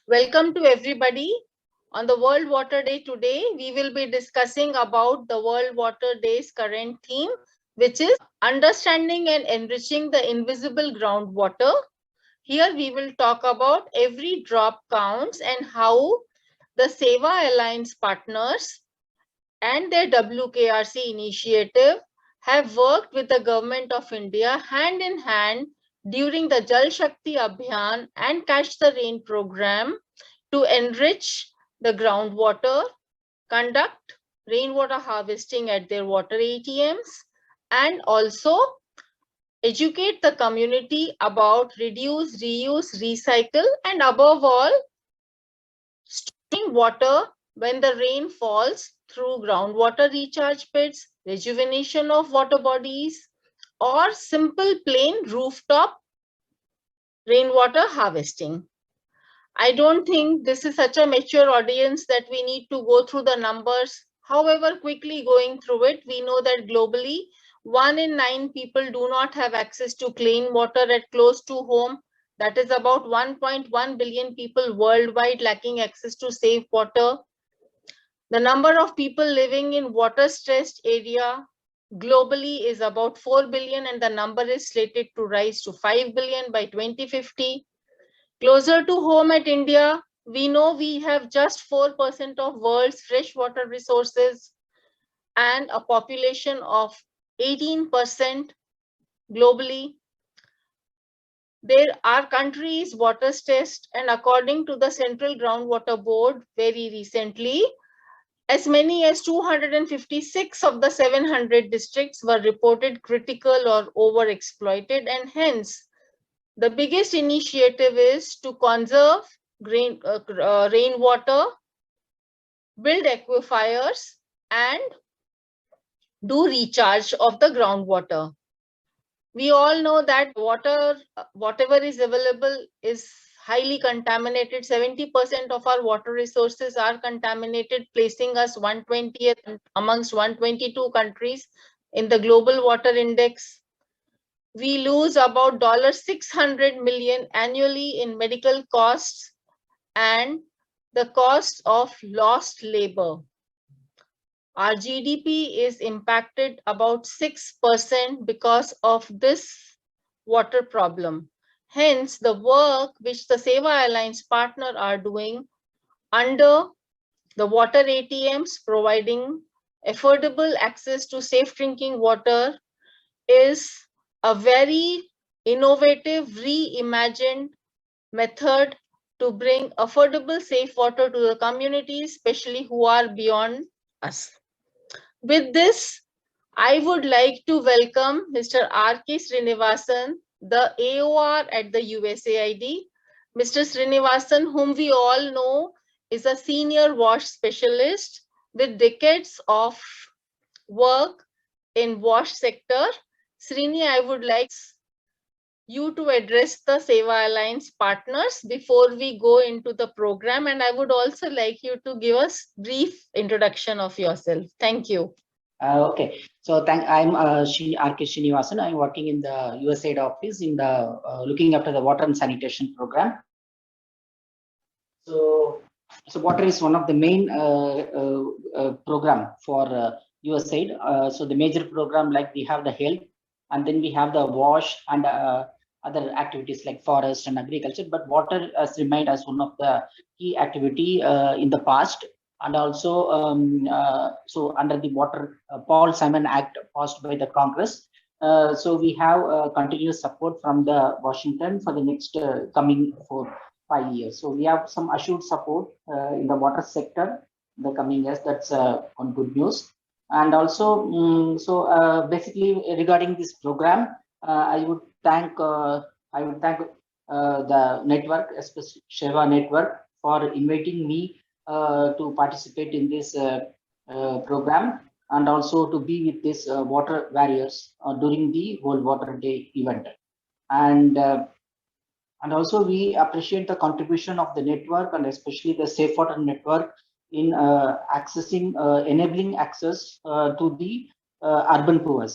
Welcome to everybody. On the World Water Day today, we will be discussing about the World Water Day's current theme, which is understanding and enriching the invisible groundwater. Here we will talk about every drop counts and how the Seva Alliance partners and their WKRC initiative have worked with the Government of India hand in hand during the Jal Shakti Abhiyan and Catch the Rain program to enrich the groundwater, conduct rainwater harvesting at their water ATMs, and also educate the community about reduce, reuse, recycle, and above all, storing water when the rain falls through groundwater recharge pits, rejuvenation of water bodies, or simple plain rooftop rainwater harvesting. I don't think this is such a mature audience that we need to go through the numbers. However, quickly going through it, we know that globally, 1 in 9 people do not have access to clean water at close to home. That is about 1.1 billion people worldwide lacking access to safe water. The number of people living in water-stressed area globally is about 4 billion, and the number is slated to rise to 5 billion by 2050. Closer to home at India, we know we have just 4% of world's freshwater resources and a population of 18% globally. There are countries water stressed, and according to the Central Groundwater Board, very recently, as many as 256 of the 700 districts were reported critical or overexploited, and hence the biggest initiative is to conserve rainwater, build aquifers, and do recharge of the groundwater. We all know that water, whatever is available, is highly contaminated. 70% of our water resources are contaminated, placing us 120th amongst 122 countries in the Global Water Index. We lose about $600 million annually in medical costs and the cost of lost labor. Our GDP is impacted about 6% because of this water problem. Hence, the work which the Seva Alliance partner are doing under the water ATMs, providing affordable access to safe drinking water, is a very innovative, reimagined method to bring affordable, safe water to the communities, especially who are beyond us. With this, I would like to welcome Mr. R.K. Srinivasan, the AOR at the USAID. Mr. Srinivasan, whom we all know, is a senior WASH specialist with decades of work in WASH sector. Srini, I would like you to address the Seva Alliance partners before we go into the program, and I would also like you to give us brief introduction of yourself. Thank you. Okay, so I'm R.K. Srinivasan. I'm working in the USAID office in the looking after the water and sanitation program. So water is one of the main program for USAID. So the major program, like we have the health, and then we have the WASH and other activities like forest and agriculture. But water has remained as one of the key activity in the past. And also, so under the Water Paul Simon Act passed by the Congress, so we have continuous support from the Washington for the next coming 5 years. So we have some assured support in the water sector in the coming years. That's on good news. And also, basically regarding this program, I would thank the network, especially Seva Network, for inviting me to participate in this program, and also to be with these water warriors during the World Water Day event. And also we appreciate the contribution of the network, and especially the Safe Water Network, in accessing, enabling access to the urban poor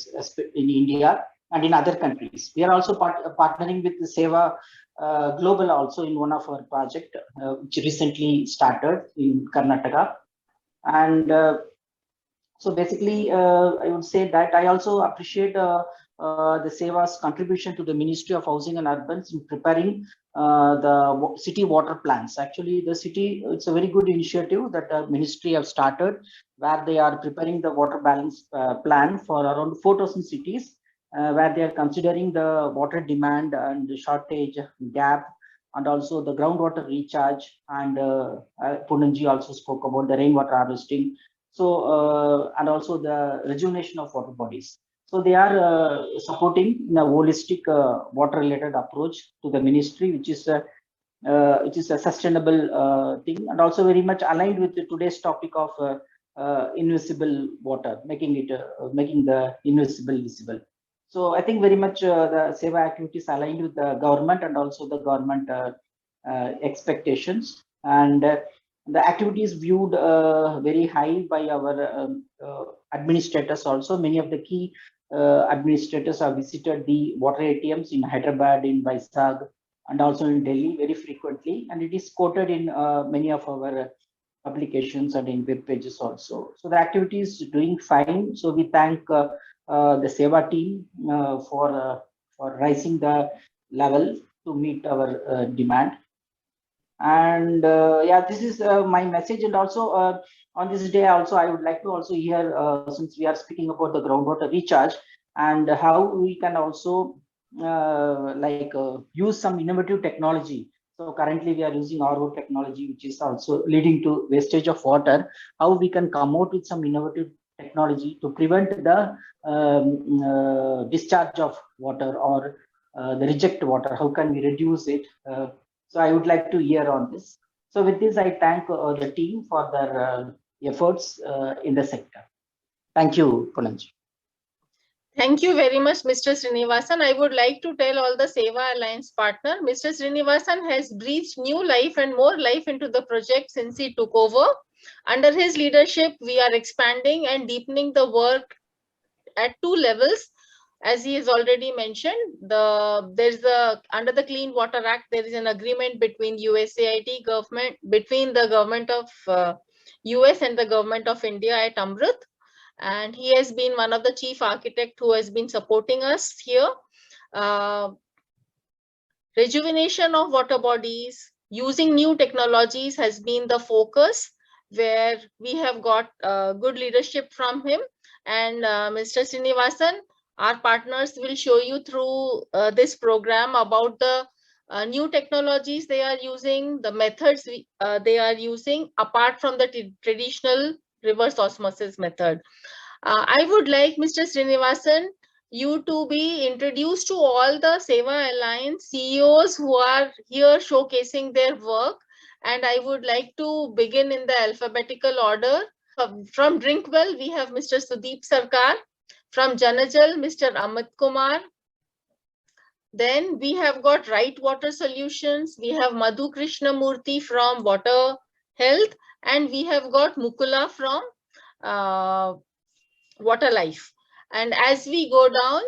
in India and in other countries. We are also partnering with the Seva global also in one of our project, which recently started in Karnataka. And so basically, I would say that I also appreciate the Seva's contribution to the Ministry of Housing and Urbans in preparing the city water plans. Actually, the city, it's a very good initiative that the ministry have started, where they are preparing the water balance plan for around 4,000 cities, where they are considering the water demand and the shortage gap, and also the groundwater recharge. And Punanji also spoke about the rainwater harvesting. So, and also the rejuvenation of water bodies. So they are supporting in a holistic water-related approach to the ministry, which is a sustainable thing, and also very much aligned with today's topic of invisible water, making the invisible visible. So I think very much the Seva activities aligned with the government and also the government expectations. And the activities viewed very high by our administrators also. Many of the key administrators have visited the water ATMs in Hyderabad, in Vizag, and also in Delhi very frequently. And it is quoted in many of our publications and in web pages also. So the activity is doing fine. So we thank the Seva team for rising the level to meet our demand. And yeah, this is my message. And also on this day also, I would like to also hear, since we are speaking about the groundwater recharge and how we can also use some innovative technology. So currently we are using RO technology, which is also leading to wastage of water. How we can come out with some innovative technology to prevent the discharge of water or the reject water. How can we reduce it? So I would like to hear on this. So with this, I thank the team for their efforts in the sector. Thank you, Punanji. Thank you very much, Mr. Srinivasan. I would like to tell all the Seva Alliance partner, Mr. Srinivasan has breathed new life and more life into the project since he took over. Under his leadership, we are expanding and deepening the work at 2 levels. As he has already mentioned, there's under the Clean Water Act, there is an agreement between USAID government, between the government of US and the government of India at Amrut. And he has been one of the chief architects who has been supporting us here. Rejuvenation of water bodies, using new technologies has been the focus, where we have got good leadership from him. And Mr. Srinivasan, our partners will show you through this program about the new technologies they are using, the methods they are using, apart from the traditional reverse osmosis method. I would like Mr. Srinivasan, you to be introduced to all the Seva Alliance CEOs who are here showcasing their work. And I would like to begin in the alphabetical order. From Drinkwell, we have Mr. Sudeep Sarkar. From Janajal, Mr. Amit Kumar. Then we have got Right Water Solutions. We have Madhu Krishnamurthy from Water Health. And we have got Mukula from Water Life. And as we go down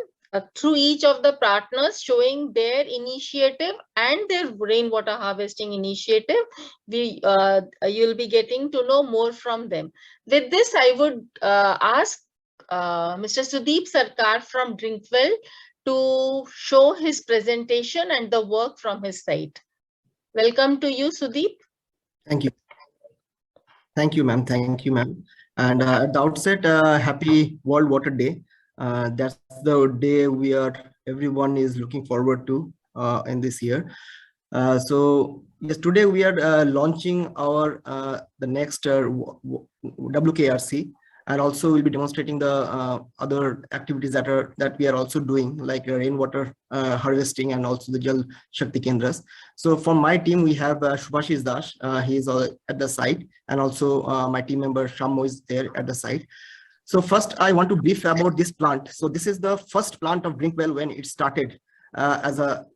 through each of the partners showing their initiative and their rainwater harvesting initiative, you'll be getting to know more from them. With this, I would ask Mr. Sudeep Sarkar from Drinkwell to show his presentation and the work from his side. Welcome to you, Sudeep. Thank you. Thank you, ma'am. Thank you, ma'am. And at the outset, happy World Water Day. That's the day everyone is looking forward to in this year. So yes, today we are launching our the next WKRC, and also we'll be demonstrating the other activities that we are also doing, like rainwater harvesting and also the Jal Shakti Kendras. So from my team, we have Shubhashish Das. He is at the site, and also my team member Shammo is there at the site. So first, I want to brief about this plant. So this is the first plant of Drinkwell when it started as an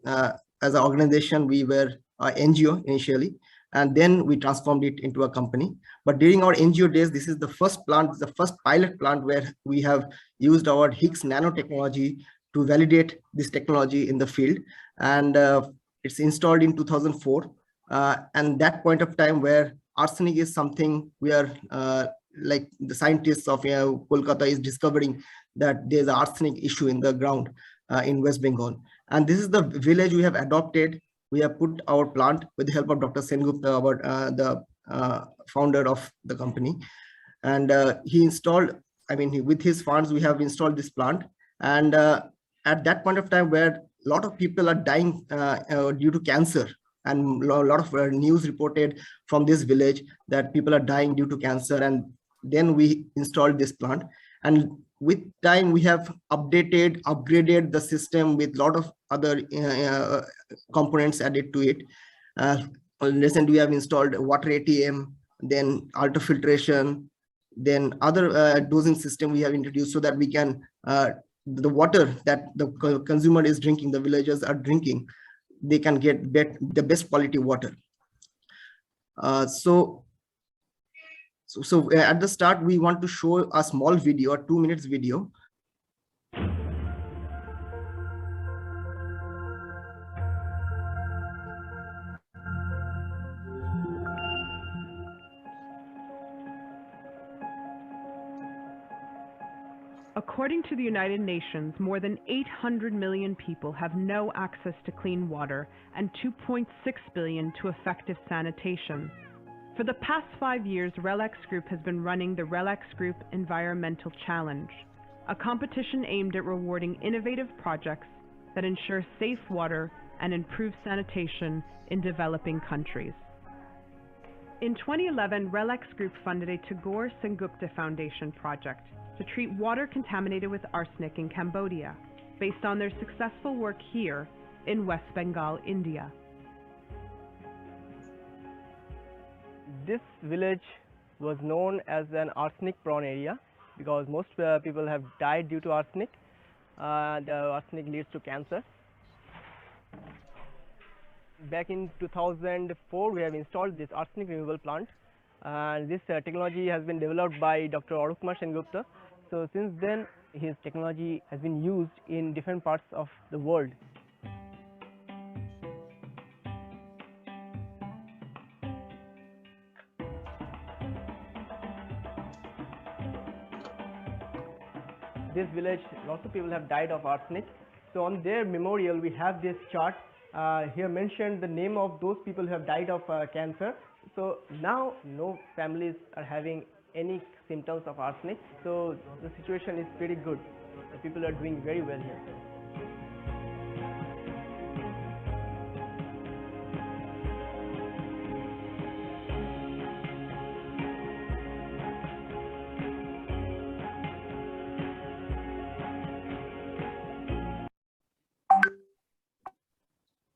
organization. We were NGO initially, and then we transformed it into a company. But during our NGO days, this is the first plant, the first pilot plant where we have used our Higgs nanotechnology to validate this technology in the field. And It's installed in 2004, and that point of time where arsenic is something we are like the scientists of Kolkata is discovering that there's an arsenic issue in the ground in West Bengal. And this is the village we have adopted. We have put our plant with the help of Dr. Sengupta, the founder of the company. And he installed, with his funds, we have installed this plant. And at that point of time where a lot of people are dying due to cancer, and a lot of news reported from this village that people are dying due to cancer. And then we installed this plant. And with time, we have upgraded the system with a lot of other components added to it. Recently, we have installed Water ATM, then filtration, then other dosing system we have introduced so that we can, the water that the consumer is drinking, the villagers are drinking, they can get the best quality water. So at the start, we want to show a small video, a 2 minutes video. According to the United Nations, more than 800 million people have no access to clean water and 2.6 billion to effective sanitation. For the past 5 years, RELX Group has been running the RELX Group Environmental Challenge, a competition aimed at rewarding innovative projects that ensure safe water and improve sanitation in developing countries. In 2011, RELX Group funded a Tagore Sengupta Foundation project to treat water contaminated with arsenic in Cambodia, based on their successful work here in West Bengal, India. This village was known as an arsenic-prone area because most people have died due to arsenic. The arsenic leads to cancer. Back in 2004, we have installed this arsenic removal plant. This technology has been developed by Dr. Arupkumar Sengupta. So since then, his technology has been used in different parts of the world. This village, lots of people have died of arsenic. So on their memorial, we have this chart. Here mentioned the name of those people who have died of cancer. So now no families are having any symptoms of arsenic. So the situation is pretty good. The people are doing very well here.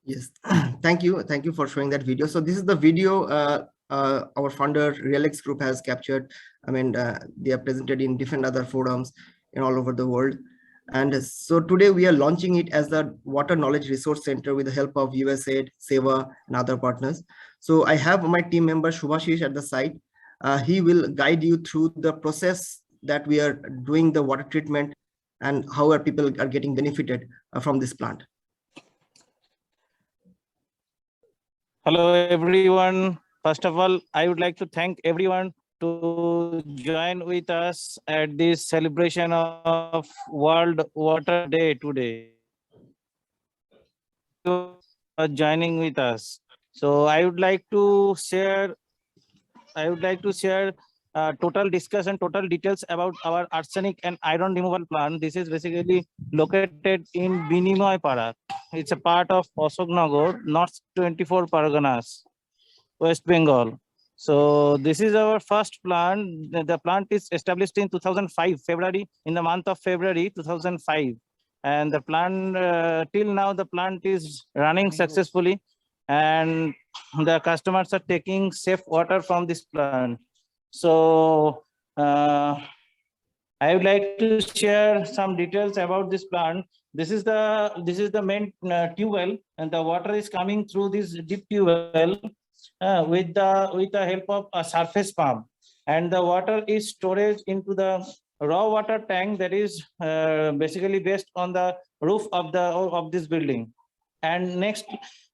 Yes, thank you for showing that video. So this is the video our founder RELX Group has captured. They are presented in different other forums in all over the world. And so today we are launching it as the Water Knowledge Resource Center with the help of USAID, SEVA, and other partners. So I have my team member Shubhashish at the site. He will guide you through the process that we are doing the water treatment and how our people are getting benefited from this plant. Hello, everyone. First of all, I would like to thank everyone to join with us at this celebration of World Water Day today. Joining with us. So I would like to share total discussion, total details about our arsenic and iron removal plant. This is basically located in Binimoy Para. It's a part of Ashoknagar, North 24 Parganas, West Bengal. So this is our first plant. The plant is established in 2005, in the month of February 2005. And the plant, till now, the plant is running successfully. And the customers are taking safe water from this plant. So I would like to share some details about this plant. This is the main tube well, and the water is coming through this deep tube well with the help of a surface pump, and the water is stored into the raw water tank that is basically based on the roof of this building. And next,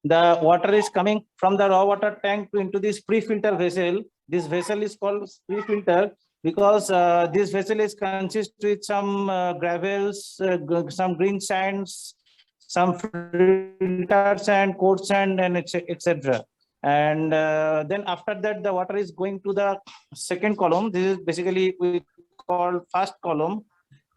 the water is coming from the raw water tank into this pre-filter vessel. This vessel is called pre-filter because this vessel is consist with some gravels, some green sands, some filter sand, coarse sand, and etc. And then after that, the water is going to the second column. This is basically we call first column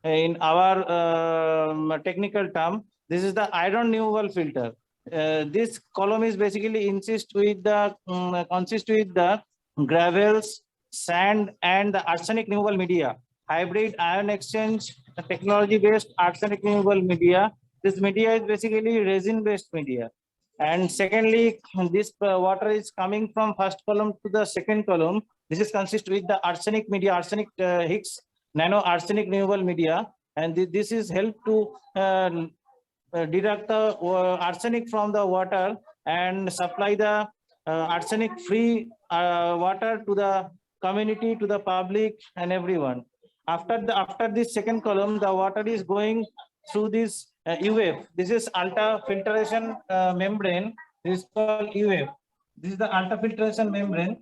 in our technical term. This is the iron removal filter. This column is basically consist with the gravels, sand, and the arsenic removal media. Hybrid ion exchange technology based arsenic removal media. This media is basically resin based media. And secondly, this water is coming from first column to the second column. This is consist with the arsenic media, arsenic Higgs nano arsenic removal media, and this is help to deduct the arsenic from the water and supply the arsenic free water to the community, to the public and everyone. After this second column, the water is going through this UF. This is ultra filtration membrane. This is called UF. This is the ultra filtration membrane.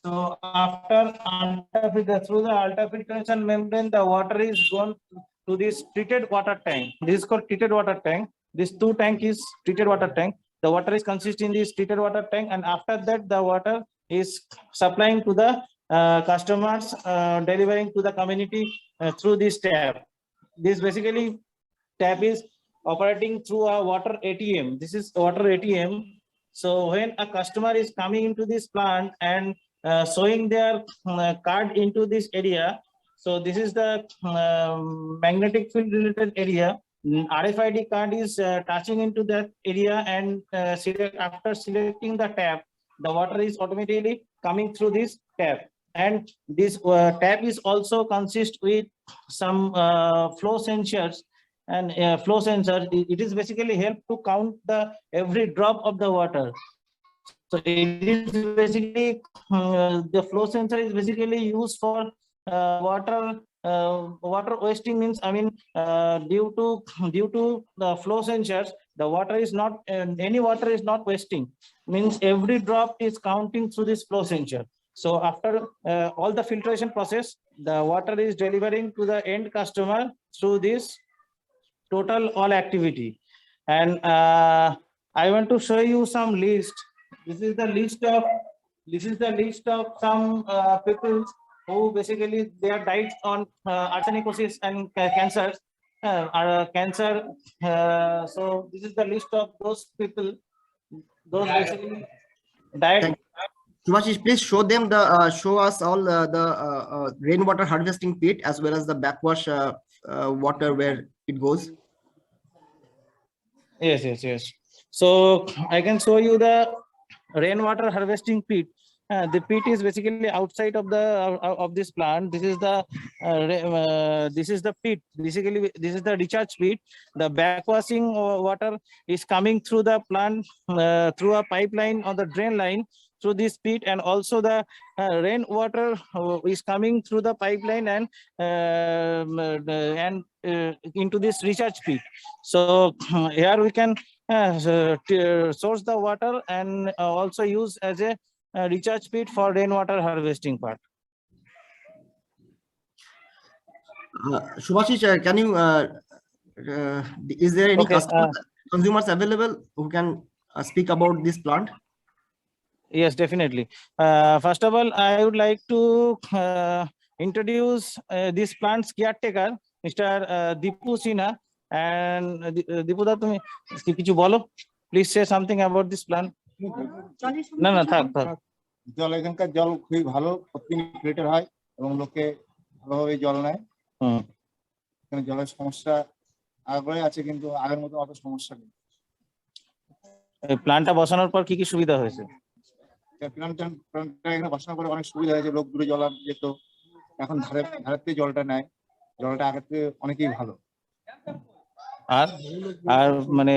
So after through the ultrafiltration membrane, the water is gone to this treated water tank. This is called treated water tank. This two tank is treated water tank. The water is consist in this treated water tank, and after that, the water is supplying to the customers, delivering to the community through this tap. This basically tap is operating through a water ATM. This is water ATM. So when a customer is coming into this plant and showing their card into this area, so this is the magnetic field related area. RFID card is touching into that area, and after selecting the tap, the water is automatically coming through this tap. And this tap is also consist with some flow sensors. And flow sensor, it is basically help to count the every drop of the water. So it is basically the flow sensor is basically used for water wasting, means due to the flow sensors, the water is not any water is not wasting, means every drop is counting through this flow sensor. So after all the filtration process, the water is delivering to the end customer through this total all activity. And I want to show you some list. This is the list of some people who basically they are died on arsenicosis and cancers. Cancer. So this is the list of those people. Those basically died. Subhashish, please show them the show us all the rainwater harvesting pit as well as the backwash water where it goes. Yes. So I can show you the rainwater harvesting pit. The pit is basically outside of the of this plant. This is the pit. Basically, this is the recharge pit. The backwashing water is coming through the plant through a pipeline or the drain line through this pit, and also the rainwater is coming through the pipeline and into this recharge pit. So here we can source the water and also use as a recharge pit for rainwater harvesting part. Subhashish, can you is there any consumers available who can speak about this plant? Yes, definitely. First of all, I would like to introduce this plant's caretaker, Mr. Deepu Sinha. And Deepu da, tumi kichu bolo. Please say something about this plant. No, থাক জল এখানকার জল খুবই ভালো, প্রতিদিন filter হয় এবং লোকে ভালোভাবে জল নেয়। এখানে জলের সমস্যা আগে আছে, কিন্তু আগের মতো অত সমস্যা নেই। এই প্ল্যান্টটা বসানোর পর কি কি সুবিধা হয়েছে? প্ল্যান্টটা এখানে বসানোর পরে অনেক সুবিধা হয়েছে, লোক দূরে জল যেত, এখন ধারেতে জলটা নেয়, জলটা আগের থেকে অনেকই ভালো। আর মানে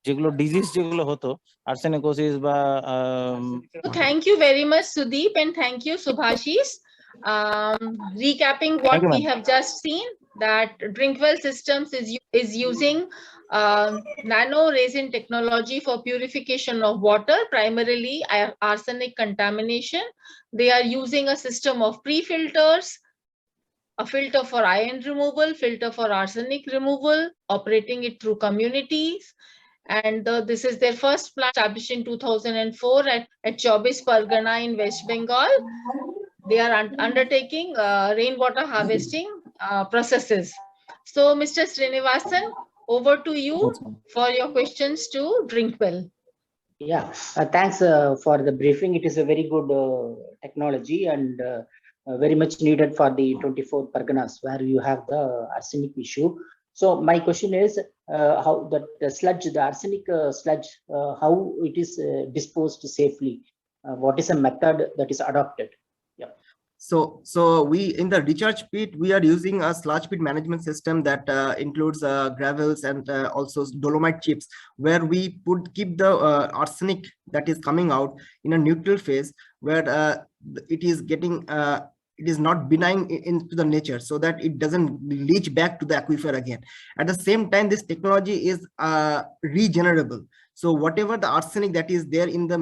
যেগুলো ডিজিজ যেগুলো হতো আর্সেনিকোসিস বা Thank you very much, Sudeep, and thank you, Subhashish. Recapping what we have just seen, that Drinkwell Systems is using nano resin technology for purification of water, primarily arsenic contamination. They are using a system of pre-filters, a filter for iron removal, filter for arsenic removal, operating it through communities. And this is their first plant established in 2004 at Chobis Pargana in West Bengal. They are undertaking rainwater harvesting processes. So, Mr. Srinivasan, over to you for your questions to Drinkwell. Yeah, thanks for the briefing. It is a very good technology and very much needed for the 24 Parganas where you have the arsenic issue. So my question is how the sludge, the arsenic sludge, how it is disposed safely? What is a method that is adopted? Yeah. So we in the recharge pit, we are using a sludge pit management system that includes gravels and also dolomite chips, where we keep the arsenic that is coming out in a neutral phase, where it is getting it is not benign into the nature, so that it doesn't leach back to the aquifer again. At the same time, this technology is regenerable. So whatever the arsenic that is there in the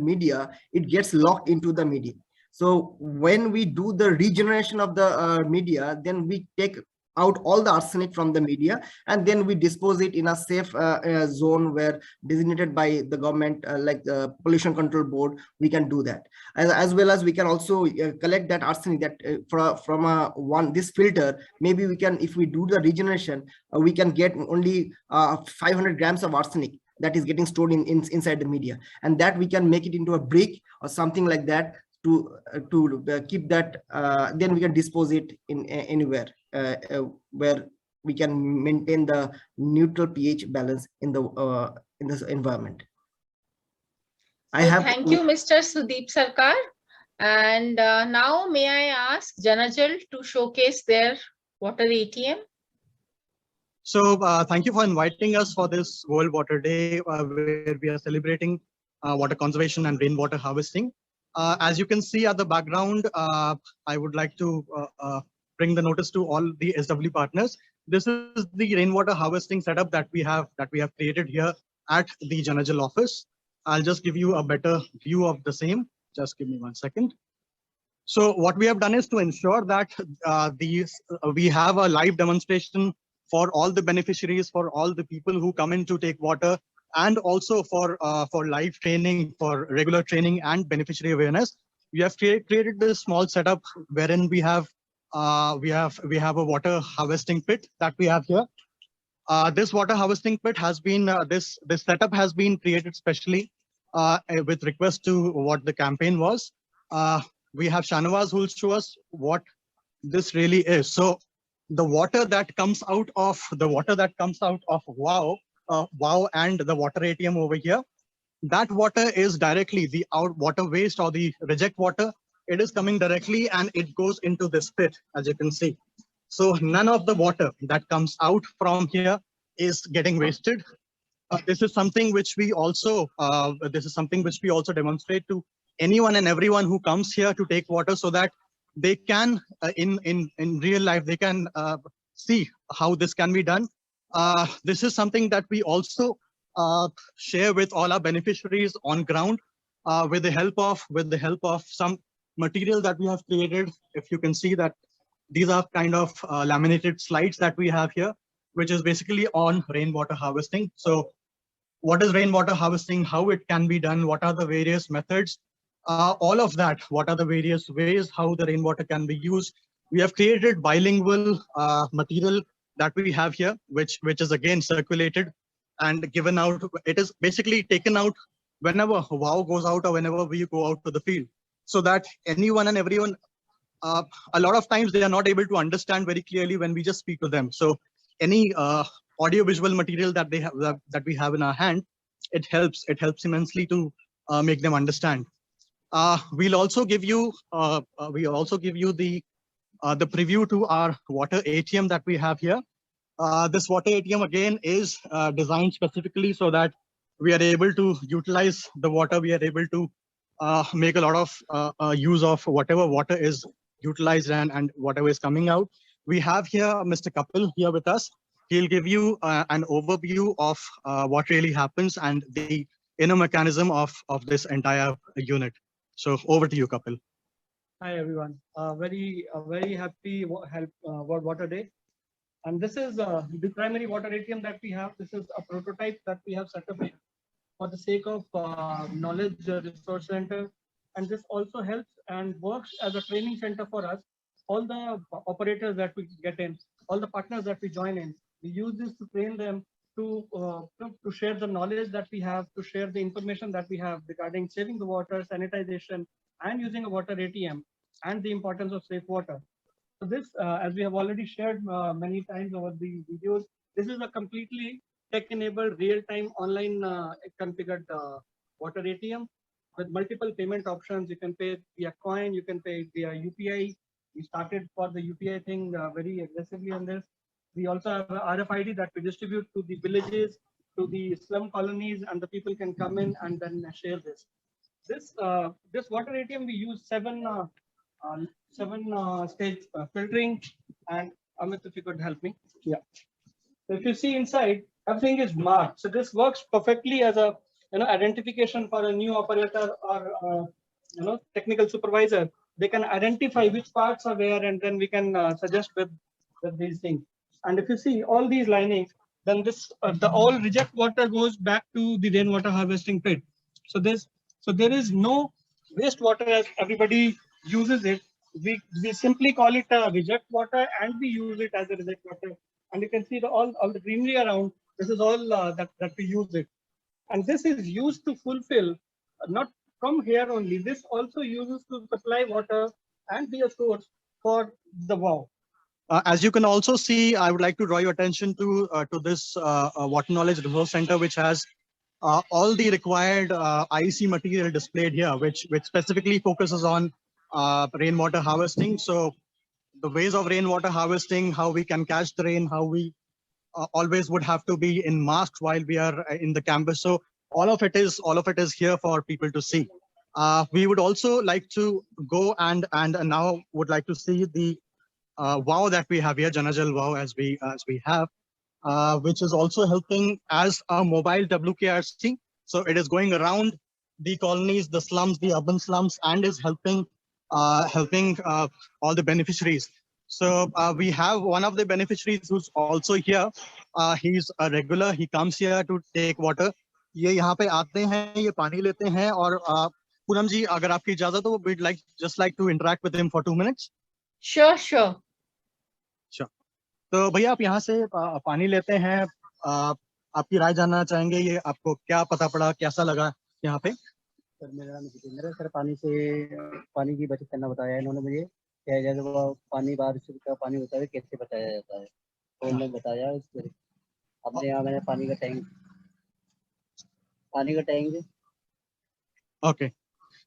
media, it gets locked into the media. So when we do the regeneration of the media, then we take out all the arsenic from the media, and then we dispose it in a safe zone where designated by the government, like the pollution control board. We can do that, as well as we can also collect that arsenic that from this filter. Maybe we can, if we do the regeneration, we can get only 500 grams of arsenic that is getting stored inside the media, and that we can make it into a brick or something like that to keep that. Then we can dispose it in anywhere where we can maintain the neutral pH balance in this environment. Thank you, Mr. Sudeep Sarkar. And now may I ask Janajal to showcase their Water ATM? So thank you for inviting us for this World Water Day, where we are celebrating water conservation and rainwater harvesting. As you can see at the background, I would like to bring the notice to all the SW partners. This is the rainwater harvesting setup that we have created here at the Janajal office. I'll just give you a better view of the same. Just give me 1 second. So what we have done is to ensure that we have a live demonstration for all the beneficiaries, for all the people who come in to take water, and also for live training, for regular training and beneficiary awareness. We have created this small setup wherein we have a water harvesting pit that we have here. This water harvesting pit has been this setup has been created specially with request to what the campaign was. We have Shanawaz who will show us what this really is. So the water that comes out of WOW and the Water ATM over here, that water is directly the water waste or the reject water. It is coming directly and it goes into this pit, as you can see. So none of the water that comes out from here is getting wasted. This is something which we also demonstrate to anyone and everyone who comes here to take water, so that they can in real life they can see how this can be done. This is something that we also share with all our beneficiaries on ground with the help of some material that we have created. If you can see that these are kind of laminated slides that we have here, which is basically on rainwater harvesting. So what is rainwater harvesting, how it can be done, what are the various methods, all of that, what are the various ways how the rainwater can be used. We have created bilingual material that we have here, which is again circulated and given out. It is basically taken out whenever WOW goes out or whenever we go out to the field, so that anyone and everyone, a lot of times they are not able to understand very clearly when we just speak to them. So any audio visual material that they have, that we have in our hand, it helps immensely to make them understand. We'll also give you the preview to our water ATM that we have here. This water ATM again is designed specifically so that we are able to utilize the water. We are able to make a lot of use of whatever water is utilized and whatever is coming out. We have here Mr. Kapil here with us. He'll give you an overview of what really happens and the inner mechanism of this entire unit. So over to you, Kapil. Hi everyone. Very happy World Water Day. And this is the primary water ATM that we have. This is a prototype that we have set up for the sake of knowledge resource center. And this also helps and works as a training center for us. All the operators that we get in, all the partners that we join in, we use this to train them to share the knowledge that we have, to share the information that we have regarding saving the water, sanitization, and using a water ATM, and the importance of safe water. So this, as we have already shared many times over the videos, this is a completely tech-enabled, real-time, online configured water ATM with multiple payment options. You can pay via coin, you can pay via UPI. We started for the UPI thing very aggressively on this. We also have a RFID that we distribute to the villages, to the slum colonies, and the people can come in and then share this. This water ATM, we use seven stage filtering. And Amit, if you could help me. Yeah. So if you see inside, everything is marked. So this works perfectly as a identification for a new operator or technical supervisor. They can identify which parts are where, and then we can suggest with these things. And if you see all these linings, then this the all reject water goes back to the rainwater harvesting pit. So there is no wastewater as everybody uses it. We simply call it a reject water, and we use it as a reject water. And you can see all the greenery around. This is all that we use it. And this is used to fulfill, not from here only, this also uses to supply water and be a source for the WOW. As you can also see, I would like to draw your attention to this Water Knowledge Resource Center, which has all the required IEC material displayed here, which specifically focuses on rainwater harvesting. So the ways of rainwater harvesting, how we can catch the rain, how we always would have to be in masks while we are in the campus. So all of it is here for people to see. We would also like to go and now would like to see the WOW that we have here, Janajal WOW, as we have, which is also helping as a mobile WKRC. So it is going around the colonies, the slums, the urban slums, and is helping all the beneficiaries. So we have one of the beneficiaries who's also here. He's a regular. He comes here to take water. ये यहाँ पे आते हैं, ये पानी लेते हैं, और पूनम जी, अगर आपकी इजाजत हो, we'd just like to interact with him for 2 minutes. Sure. Sure. तो भैया आप यहाँ से पानी लेते हैं, आपकी राय जानना चाहेंगे, ये आपको क्या पता पड़ा, कैसा लगा यहाँ पे? सर मेरा सर पानी की बचत करना बताया इन्होंने मुझे, क्या जैसे वो पानी बारिश का पानी होता है कैसे बचाया जाता है, तो उन्होंने बताया। अपने यहाँ मैंने पानी का टैंक ओके।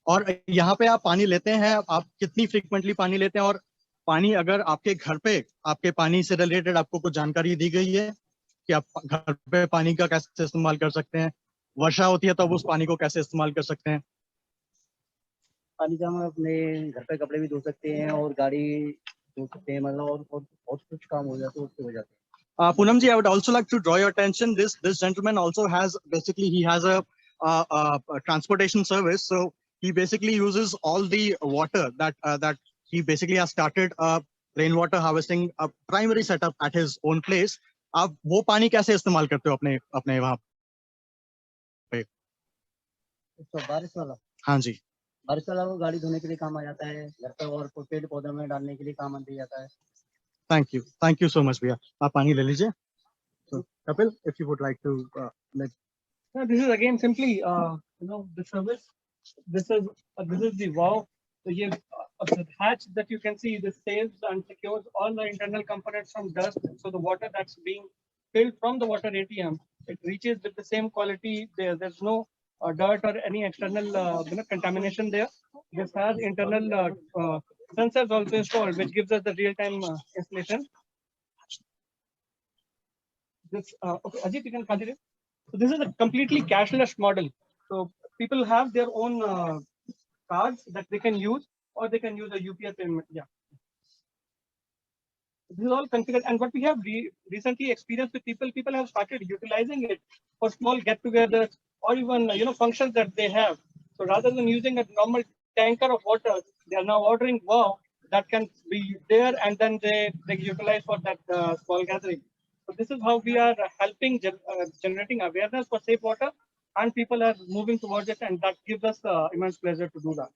और यहाँ पे आप पानी लेते हैं, आप कितनी फ्रीक्वेंटली पानी लेते हैं, और पानी अगर आपके घर पे आपके पानी से रिलेटेड आपको कुछ जानकारी दी गई है कि आप घर पे पानी का कैसे इस्तेमाल कर सकते हैं, वर्षा होती है तब उस पानी को कैसे इस्तेमाल कर सकते हैं? पानी से हम अपने घर पे कपड़े भी धो सकते हैं और गाड़ी धो सकते हैं, मतलब और बहुत कुछ काम हो जाता है, उससे हो जाते हैं। Poonam ji, I would also like to draw your attention. This gentleman also has he has a transportation service, so he basically uses all the water that he basically has started a rainwater harvesting a primary setup at his own place. आप वो पानी कैसे इस्तेमाल करते हो अपने वहाँ पे? बारिश वाला? हाँ जी, बारिश वाला वो गाड़ी धोने के लिए काम आ जाता है, घर पे और पेड़ पौधे में डालने के लिए काम आ जाता है। Thank you so much, भैया। आप पानी ले लीजिए। So, Kapil, if you would like to This is again simply the service. This is the WOW. So the hatch that you can see, this saves and secures all the internal components from dust. So the water that's being filled from the water ATM, it reaches with the same quality. There's no dirt or any external contamination there. This has internal sensors also installed, which gives us the real-time installation. This okay, Ajit, you can continue. So this is a completely cashless model. So people have their own cards that they can use, or they can use a UPI payment. Yeah. This is all configured, and what we have recently experienced with people have started utilizing it for small get-togethers or even functions that they have. So rather than using a normal tanker of water, they are now ordering wow that can be there, and then they utilize for that small gathering. So this is how we are helping generating awareness for safe water, and people are moving towards it, and that gives us immense pleasure to do that.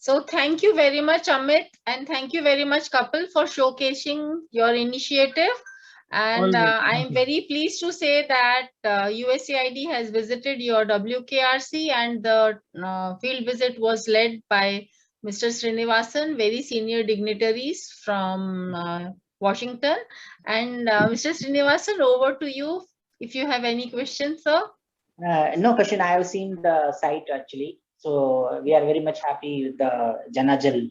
So thank you very much, Amit, and thank you very much, Kapil, for showcasing your initiative. And I am very pleased to say that USAID has visited your WKRC, and the field visit was led by Mr. Srinivasan, very senior dignitaries from Washington. And Mr. Srinivasan, over to you if you have any questions, sir. No question. I have seen the site actually. So we are very much happy with the Janajal.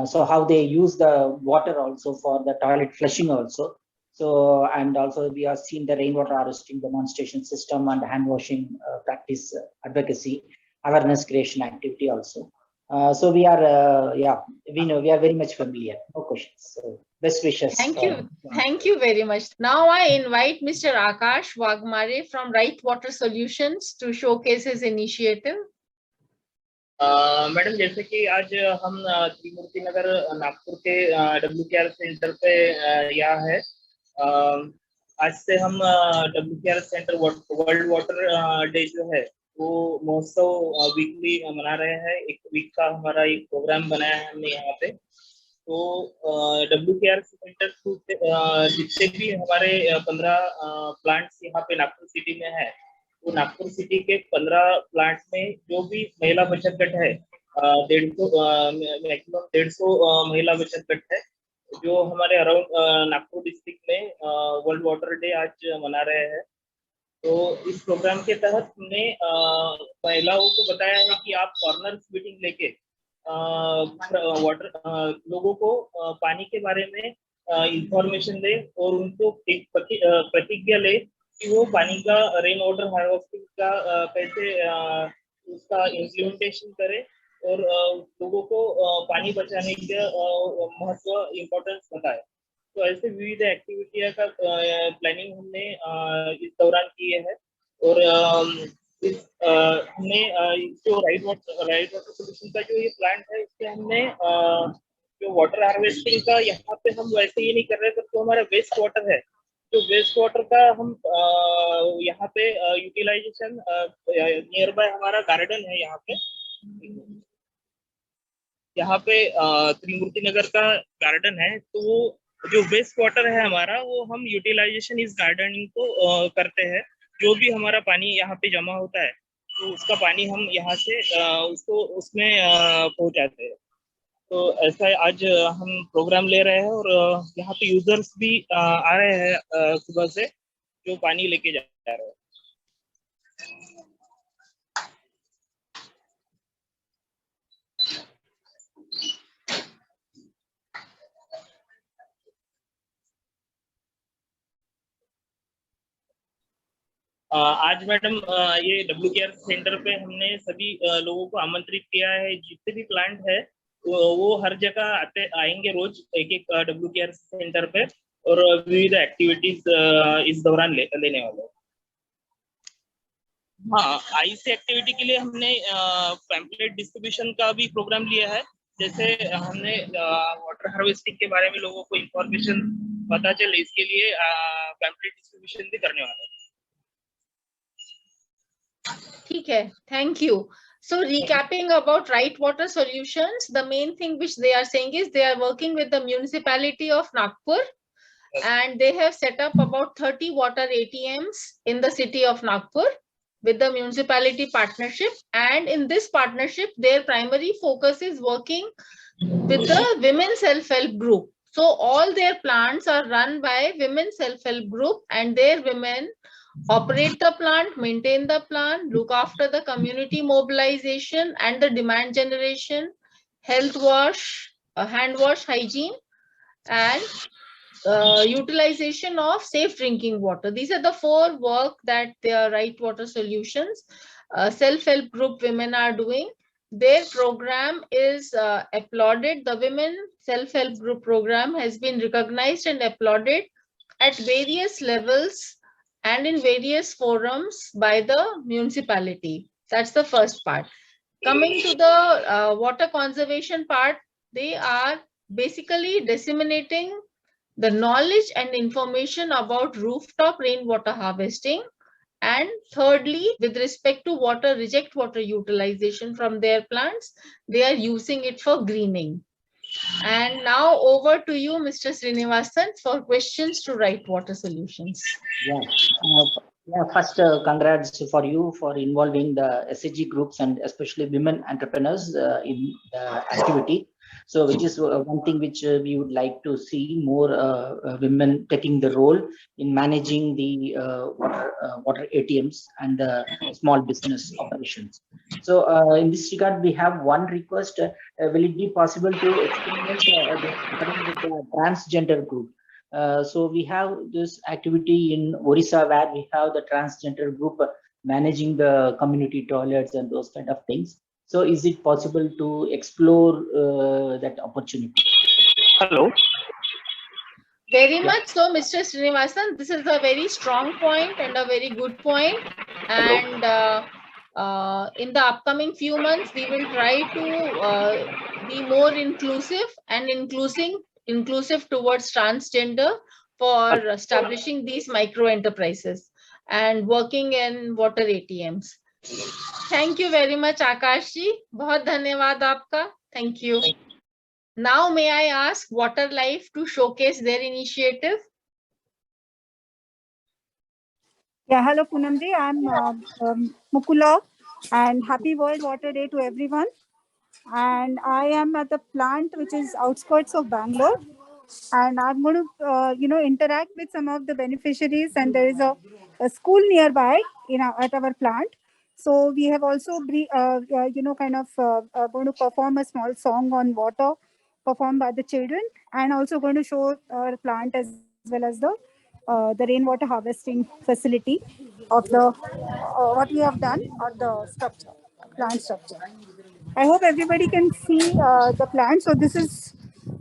So how they use the water also for the toilet flushing also. So, and also we have seen the rainwater harvesting demonstration system and hand washing practice advocacy, awareness creation activity also. So we are, yeah, we know, we are very much familiar. No questions. So best wishes. Thank you. Thank you very much. Now I invite Mr. Akash Wagmare from Right Water Solutions to showcase his initiative. Madam, जैसे कि आज हम त्रिमूर्ति नगर नागपुर के WKR centre पे यहाँ है। आज से हम WKR centre world water day जो है वो महोत्सव वीकली मना रहे हैं। एक वीक का हमारा एक प्रोग्राम बनाया है हमने यहाँ पे। तो WKR सेंटर जितने भी हमारे 15 प्लांट्स यहाँ पे नागपुर सिटी में है, तो नागपुर सिटी के 15 प्लांट्स में जो भी महिला बचत गट है, 150 महिला बचत गट है जो हमारे अराउंड नागपुर डिस्ट्रिक्ट में वर्ल्ड वाटर डे आज मना रहे हैं। तो इस प्रोग्राम के तहत हमने महिलाओं को बताया है कि आप कॉर्नर्स मीटिंग लेके वाटर लोगों को पानी के बारे में इंफॉर्मेशन दे और उनको एक प्रतिज्ञा ले कि वो पानी का रेन वाटर हार्वेस्टिंग का कैसे उसका इम्प्लीमेंटेशन करे और लोगों को पानी बचाने का महत्व इम्पोर्टेंस बताए। तो ऐसे विविध एक्टिविटियां का प्लानिंग हमने इस दौरान किए हैं। और हमने जो राइट वाटर सोल्यूशन का जो ये प्लांट है, इससे हमने जो वाटर हार्वेस्टिंग का यहाँ पे हम वैसे ही नहीं कर रहे, तो हमारा वेस्ट वाटर है, जो वेस्ट वाटर का हम यहाँ पे यूटिलाइजेशन नियर बाय हमारा गार्डन है यहाँ पे त्रिमूर्ति नगर का गार्डन है। तो वो जो वेस्ट वाटर है हमारा, वो हम यूटिलाइजेशन इस गार्डनिंग को करते हैं। जो भी हमारा पानी यहाँ पे जमा होता है तो उसका पानी हम यहाँ से उसको उसमें पहुँचाते हैं। तो ऐसा आज हम प्रोग्राम ले रहे हैं और यहाँ पे यूजर्स भी आ रहे हैं सुबह से, जो पानी लेके जा रहे हैं। आज मैडम ये WKR सेंटर पे हमने सभी लोगों को आमंत्रित किया है। जितने भी प्लांट है वो हर जगह आएंगे रोज एक WKR सेंटर पे और विविध एक्टिविटीज इस दौरान लेने वाले हैं। हाँ, आईसी एक्टिविटी के लिए हमने पैम्पलेट डिस्ट्रीब्यूशन का भी प्रोग्राम लिया है। जैसे हमने वाटर हार्वेस्टिंग के बारे में लोगों को इंफॉर्मेशन पता चले, इसके लिए पैम्पलेट डिस्ट्रीब्यूशन भी करने वाले हैं। ठीक है, thank you. So recapping about Right Water Solutions, the main thing which they are saying is they are working with the municipality of Nagpur, and they have set up about 30 water ATMs in the city of Nagpur with the municipality partnership. And in this partnership, their primary focus is working with the women self-help group. So all their plants are run by women self-help group, and their women operate the plant, maintain the plant, look after the community mobilization and the demand generation, health wash, hand wash, hygiene, and utilization of safe drinking water. These are the 4 work that the Right Water Solutions self-help group women are doing. Their program is applauded. The Women Self-Help Group program has been recognized and applauded at various levels and in various forums by the municipality. That's the first part. Coming to the water conservation part, they are basically disseminating the knowledge and information about rooftop rainwater harvesting. And thirdly, with respect to reject water utilization from their plants, they are using it for greening. And now over to you, Mr. Srinivasan, for questions to Right Water Solutions. First, congrats for you for involving the SHG groups and especially women entrepreneurs in the activity. So, which is one thing which we would like to see more women taking the role in managing the water ATMs and the small business operations. So, in this regard, we have one request. Will it be possible to experiment the transgender group? So we have this activity in Orissa where we have the transgender group managing the community toilets and those kind of things. So is it possible to explore that opportunity? Hello. Very much so, Mr. Srinivasan. This is a very strong point and a very good point. And in the upcoming few months, we will try to be more inclusive and inclusive towards transgender for establishing these micro enterprises and working in water ATMs. Thank you very much, Akash ji. बहुत धन्यवाद आपका. Thank you. Now, may I ask Water Life to showcase their initiative? Yeah, hello Poonamji. I'm Mukula, and happy World Water Day to everyone. And I am at the plant which is outskirts of Bangalore, and I'm going to interact with some of the beneficiaries. And there is a school nearby at our plant. So we have also going to perform a small song on water, performed by the children, and also going to show our plant as well as the rainwater harvesting facility of the what we have done on the structure, plant structure. I hope everybody can see the plant. So this is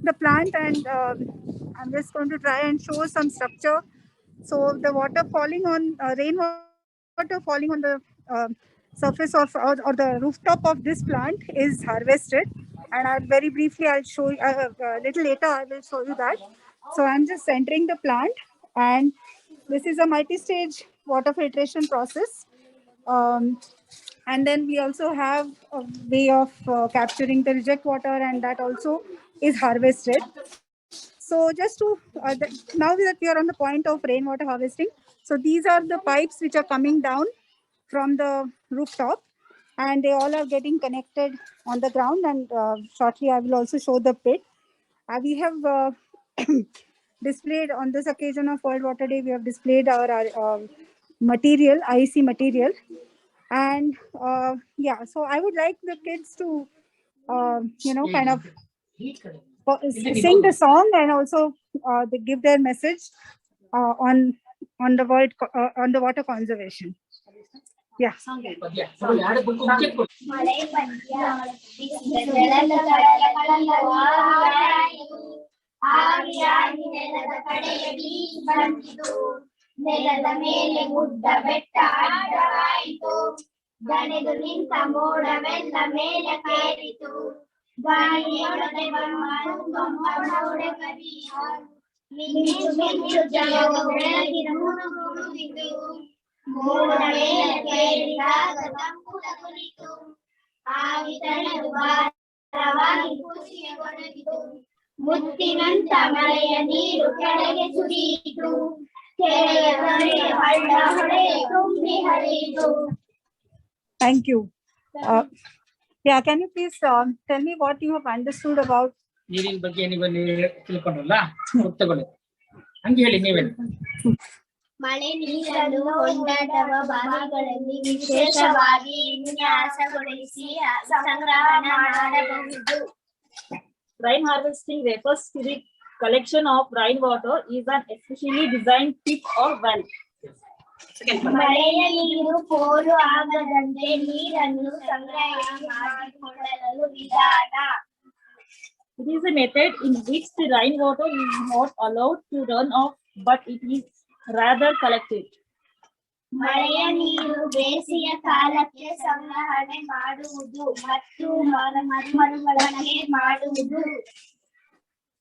the plant, and I'm just going to try and show some structure. So the water falling on rainwater falling on the surface of or the rooftop of this plant is harvested, and I'll very briefly I'll show you a little later. I will show you that. So I'm just entering the plant, and this is a multi-stage water filtration process. And then we also have a way of capturing the reject water, and that also is harvested. So just to now that we are on the point of rainwater harvesting, so these are the pipes which are coming down from the rooftop, and they all are getting connected on the ground. And shortly I will also show the pit. We have displayed on this occasion of World Water Day, we have displayed our material, IEC material. And yeah, so I would like the kids to kind of sing the song, and also they give their message on the water conservation. Yeah. ನೆಲದ ಮೇಲೆ ಗುಡ್ಡ ಬೆಟ್ಟ ಅಡ್ಡವಾಯಿತು, ದಣಿದು ನಿಂತ ಮೋಡವೆಲ್ಲ ಮೇಲೆ ಕೇರಿತು, ಗಾಳಿಯೊಡನೆ ಮೋಡ ಕವಿಯಿತು, ಮಿಂಚು ಮಿಂಚು ಜಗವು ಬೆಳಗಿನ ಮುಳುಗುಳಿತು, ಮೋಡ ಮೇಲೆ ಕೇರಿದಾಗ ತಂಪು ತಗುಲಿತು, ಆಗಿ ತಳೆದು ಭಾರವಾಗಿ ಕುಸಿಯಗೊಡಗಿತು, ಮುತ್ತಿನಂತ ಮಳೆಯ ನೀರು ಕೆಳಗೆ ಸುರಿಯಿತು, Thank you. Yeah, can you please tell me what you have understood about? ಮಳೆ ನೀರನ್ನು ಕೊಂಡಾಟವ ಬಾವಿಗಳಲ್ಲಿ ವಿಶೇಷವಾಗಿ ವಿನ್ಯಾಸಗೊಳಿಸಿ ಸಂಗ್ರಹಣೆ ಮಾಡಬಹುದು. Rain harvesting refers to the collection of rainwater is an especially designed pit or well. ಮಳೆಯ ನೀರು ಪೋಲು ಆಗದಂತೆ ನೀರನ್ನು ಸಂಗ್ರಹಣೆ ಮಾಡಿಕೊಳ್ಳಲು ವಿಧಾನ. It is a method in which the rainwater is not allowed to run off, but it is rather collected. ಮಳೆಯ ನೀರು ಬೇಸಿಗೆ ಕಾಲಕ್ಕೆ ಸಂಗ್ರಹಣೆ ಮಾಡುವುದು ಮತ್ತು ಮರುಬಳಕೆ ಮಾಡುವುದು.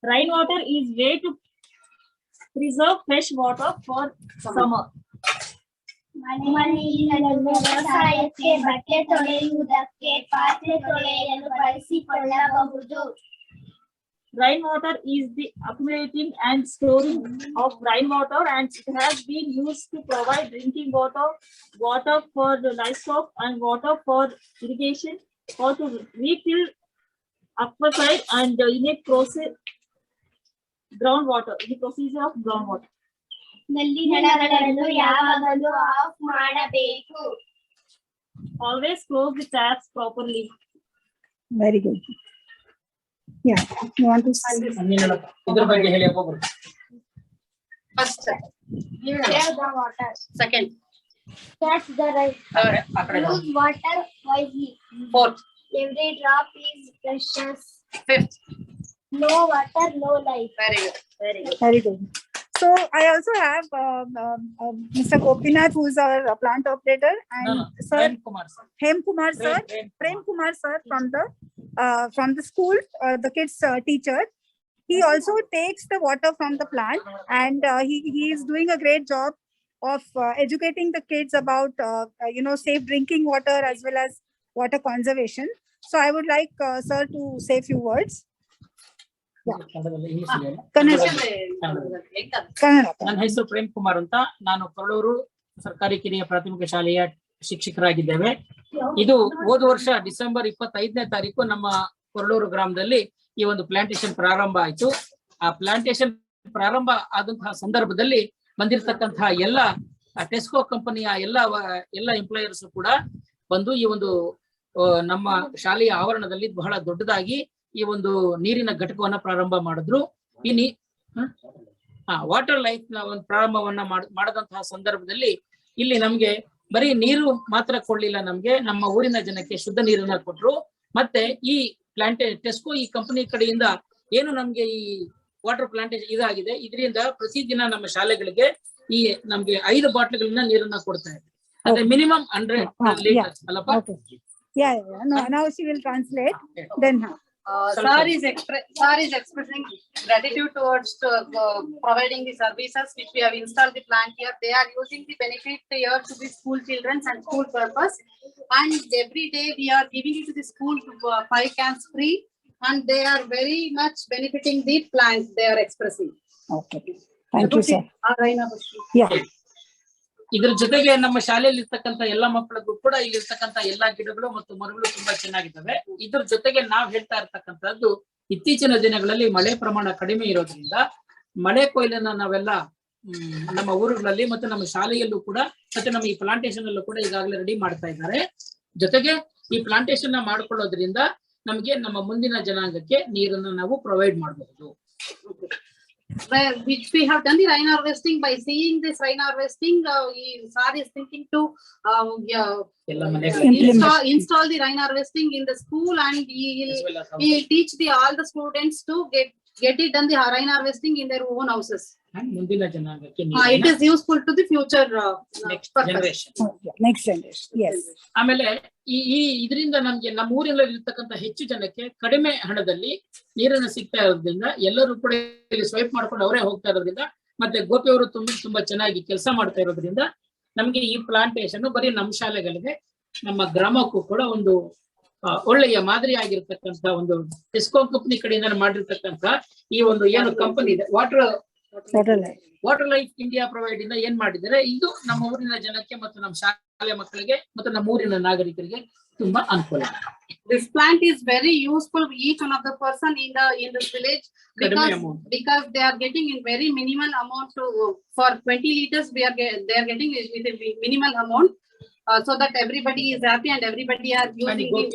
Rainwater is way to preserve fresh water for summer. ಮಳೆ ನೀರನ್ನು ವ್ಯವಸಾಯಕ್ಕೆ, ಬಟ್ಟೆ ತೊಳೆಯುವುದಕ್ಕೆ, ಪಾತ್ರೆ ತೊಳೆಯಲು ಬಳಸಿಕೊಳ್ಳಬಹುದು. Rainwater is the accumulating and storing of rainwater, and it has been used to provide drinking water, water for the livestock, and water for irrigation, or to refill aquifer and in a process groundwater. The procedure of groundwater. ನಲ್ಲಿ ನಳಗಳನ್ನು ಯಾವಾಗಲೂ of ಮಾಡಬೇಕು. Always close the taps properly. Very good. Yeah, you want to ಇದ್ರ ಬಗ್ಗೆ ಹೇಳಿ ಒಬ್ಬೊಬ್ರು. First, save the water. Second, Catch the right. Use water wisely. Fourth, Every drop is precious. fifth. No water, no life. Very good. Very good. Very good. So I also have Mr. Gopinath, who is our plant operator, and Sir Hem Kumar sir, Prem Kumar sir from the school, the kids teacher. He also takes the water from the plant, and he is doing a great job of educating the kids about safe drinking water as well as water conservation. So I would like sir to say a few words. ನನ್ನ ಹೆಸರು ಪ್ರೇಮ್ ಕುಮಾರ್ ಅಂತ. ನಾನು ಕೊರಳೂರು ಸರ್ಕಾರಿ ಕಿರಿಯ ಪ್ರಾಥಮಿಕ ಶಾಲೆಯ ಶಿಕ್ಷಕರಾಗಿದ್ದೇವೆ. ಇದು ಹೋದ ವರ್ಷ ಡಿಸೆಂಬರ್ 25ನೇ ತಾರೀಕು ನಮ್ಮ ಕೊರಳೂರು ಗ್ರಾಮದಲ್ಲಿ ಈ ಒಂದು ಪ್ಲಾಂಟೇಶನ್ ಪ್ರಾರಂಭ ಆಯಿತು. ಆ ಪ್ಲಾಂಟೇಶನ್ ಪ್ರಾರಂಭ ಆದಂತಹ ಸಂದರ್ಭದಲ್ಲಿ ಬಂದಿರತಕ್ಕಂತಹ ಎಲ್ಲ ಟೆಸ್ಕೋ ಕಂಪನಿಯ ಎಲ್ಲ ಎಂಪ್ಲಾಯರ್ಸ್ ಕೂಡ ಬಂದು ಈ ಒಂದು ನಮ್ಮ ಶಾಲೆಯ ಆವರಣದಲ್ಲಿ ಬಹಳ ದೊಡ್ಡದಾಗಿ ಈ ಒಂದು ನೀರಿನ ಘಟಕವನ್ನ ಪ್ರಾರಂಭ ಮಾಡಿದ್ರು. ಈ ವಾಟರ್ ಲೈಫ್ ನ ಒಂದು ಪ್ರಾರಂಭವನ್ನ ಮಾಡದಂತಹ ಸಂದರ್ಭದಲ್ಲಿ ಇಲ್ಲಿ ನಮ್ಗೆ ಬರೀ ನೀರು ಮಾತ್ರ ಕೊಡ್ಲಿಲ್ಲ, ನಮ್ಗೆ ನಮ್ಮ ಊರಿನ ಜನಕ್ಕೆ ಶುದ್ಧ ನೀರನ್ನ ಕೊಟ್ರು. ಮತ್ತೆ ಈ ಟೆಸ್ಕೋ ಈ ಕಂಪನಿ ಕಡೆಯಿಂದ ಏನು ನಮ್ಗೆ ಈ ವಾಟರ್ ಪ್ಲಾಂಟೇಶನ್ ಇದಾಗಿದೆ, ಇದರಿಂದ ಪ್ರತಿದಿನ ನಮ್ಮ ಶಾಲೆಗಳಿಗೆ ಈ ನಮ್ಗೆ 5 ಬಾಟ್ಲಿಗಳನ್ನ ನೀರನ್ನ ಕೊಡ್ತಾ ಇದೆ. ಅದೇ ಮಿನಿಮಮ್ 100 ಲೀಟರ್ಸ್ ಅಲ್ಲಪ್ಪ. Yeah. No, now she will translate. Then Sir is expressing gratitude towards providing the services which we have installed the plant here. They are using the benefit here to the school children and school purpose, and every day we are giving it to the school 5 cans free, and they are very much benefiting the plants they are expressing. Okay, thank you sir. Yeah. ಇದರ ಜೊತೆಗೆ ನಮ್ಮ ಶಾಲೆಯಲ್ಲಿ ಇರ್ತಕ್ಕಂಥ ಎಲ್ಲಾ ಮಕ್ಕಳಿಗೂ ಕೂಡ ಇಲ್ಲಿರ್ತಕ್ಕಂಥ ಎಲ್ಲಾ ಗಿಡಗಳು ಮತ್ತು ಮರಗಳು ತುಂಬಾ ಚೆನ್ನಾಗಿದ್ದಾವೆ. ಇದ್ರ ಜೊತೆಗೆ ನಾವ್ ಹೇಳ್ತಾ ಇರ್ತಕ್ಕಂಥದ್ದು, ಇತ್ತೀಚಿನ ದಿನಗಳಲ್ಲಿ ಮಳೆ ಪ್ರಮಾಣ ಕಡಿಮೆ ಇರೋದ್ರಿಂದ ಮಳೆ ಕೊಯ್ಲನ್ನ ನಾವೆಲ್ಲ ನಮ್ಮ ಊರುಗಳಲ್ಲಿ ಮತ್ತು ನಮ್ಮ ಶಾಲೆಯಲ್ಲೂ ಕೂಡ ಮತ್ತೆ ನಮ್ಮ ಈ ಪ್ಲಾಂಟೇಶನ್ ಅಲ್ಲೂ ಕೂಡ ಈಗಾಗಲೇ ರೆಡಿ ಮಾಡ್ತಾ ಇದ್ದಾರೆ. ಜೊತೆಗೆ ಈ ಪ್ಲಾಂಟೇಶನ್ ನ ಮಾಡ್ಕೊಳ್ಳೋದ್ರಿಂದ ನಮ್ಗೆ ನಮ್ಮ ಮುಂದಿನ ಜನಾಂಗಕ್ಕೆ ನೀರನ್ನು ನಾವು ಪ್ರೊವೈಡ್ ಮಾಡಬಹುದು. Which we have done the rain harvesting. By seeing this rain harvesting, sir is thinking to install the rain harvesting in the school, and he'll teach all the students to get it done the rain harvesting in their own houses. And ಮುಂದಿನ ಜನಾಂಗಕ್ಕೆ it is useful to the future next generation. Next generation, yes. ಆಮೇಲೆ ಈ ಇದರಿಂದ ನಮ್ಗೆ ನಮ್ಮ ಊರಿನಲ್ಲಿ ಇರ್ತಕ್ಕಂಥ ಹೆಚ್ಚು ಜನಕ್ಕೆ ಕಡಿಮೆ ಹಣದಲ್ಲಿ ನೀರನ್ನು ಸಿಗ್ತಾ ಇರೋದ್ರಿಂದ ಎಲ್ಲರೂ ಕೂಡ ಇಲ್ಲಿ ಸ್ವೈಪ್ ಮಾಡ್ಕೊಂಡು ಅವರೇ ಹೋಗ್ತಾ ಇರೋದ್ರಿಂದ, ಮತ್ತೆ ಗೋಪಿ ಅವರು ತುಂಬಾ ಚೆನ್ನಾಗಿ ಕೆಲಸ ಮಾಡ್ತಾ ಇರೋದ್ರಿಂದ ನಮ್ಗೆ ಈ ಪ್ಲಾಂಟೇಶನ್ ಬರೀ ನಮ್ಮ ಶಾಲೆಗಳಿಗೆ, ನಮ್ಮ ಗ್ರಾಮಕ್ಕೂ ಕೂಡ ಒಂದು ಒಳ್ಳೆಯ ಮಾದರಿ ಆಗಿರ್ತಕ್ಕಂಥ ಒಂದು ಟೆಸ್ಕೋ ಕಂಪನಿ ಕಡೆಯಿಂದ ಮಾಡಿರ್ತಕ್ಕಂಥ ಈ ಒಂದು ಏನು ಕಂಪನಿ ಇದೆ ವಾಟರ್ ಲೈಫ್ ಇಂಡಿಯಾ ಪ್ರೊವೈಡ್ ಇಂದ ಏನ್ ಮಾಡಿದರೆ, ಇದು ನಮ್ಮ ಊರಿನ ಜನಕ್ಕೆ ಮತ್ತು ನಮ್ಮ ಶಾಲೆ ಮಕ್ಕಳಿಗೆ ಮತ್ತು ನಮ್ಮ ಊರಿನ ನಾಗರಿಕರಿಗೆ ತುಂಬಾ ಅನುಕೂಲ. This plant is very useful for each one of the person in this village because they are getting in very minimal amount for 20 liters. they are getting with a minimal amount, so that everybody is happy and everybody are using it.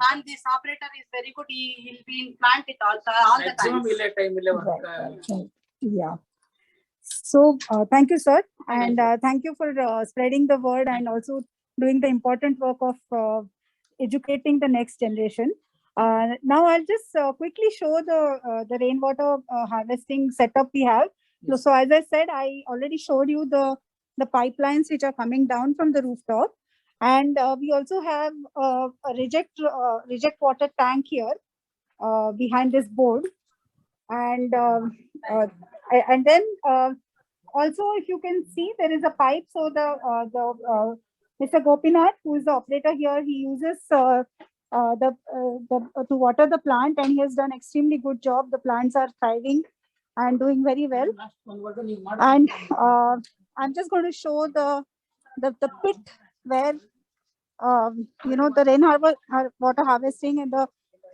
And this operator is very good. He will be in plant it all the time. Yeah. So thank you, sir. And thank you for spreading the word and also doing the important work of educating the next generation. Now I'll just quickly show the rainwater harvesting setup we have. So as I said, I already showed you the pipelines which are coming down from the rooftop. And we also have a reject water tank here behind this board. And then also, if you can see, there is a pipe. So Mr. Gopinath, who is the operator here, he uses to water the plant, and he has done extremely good job. The plants are thriving and doing very well. And I'm just going to show the pit where the rainwater harvesting and the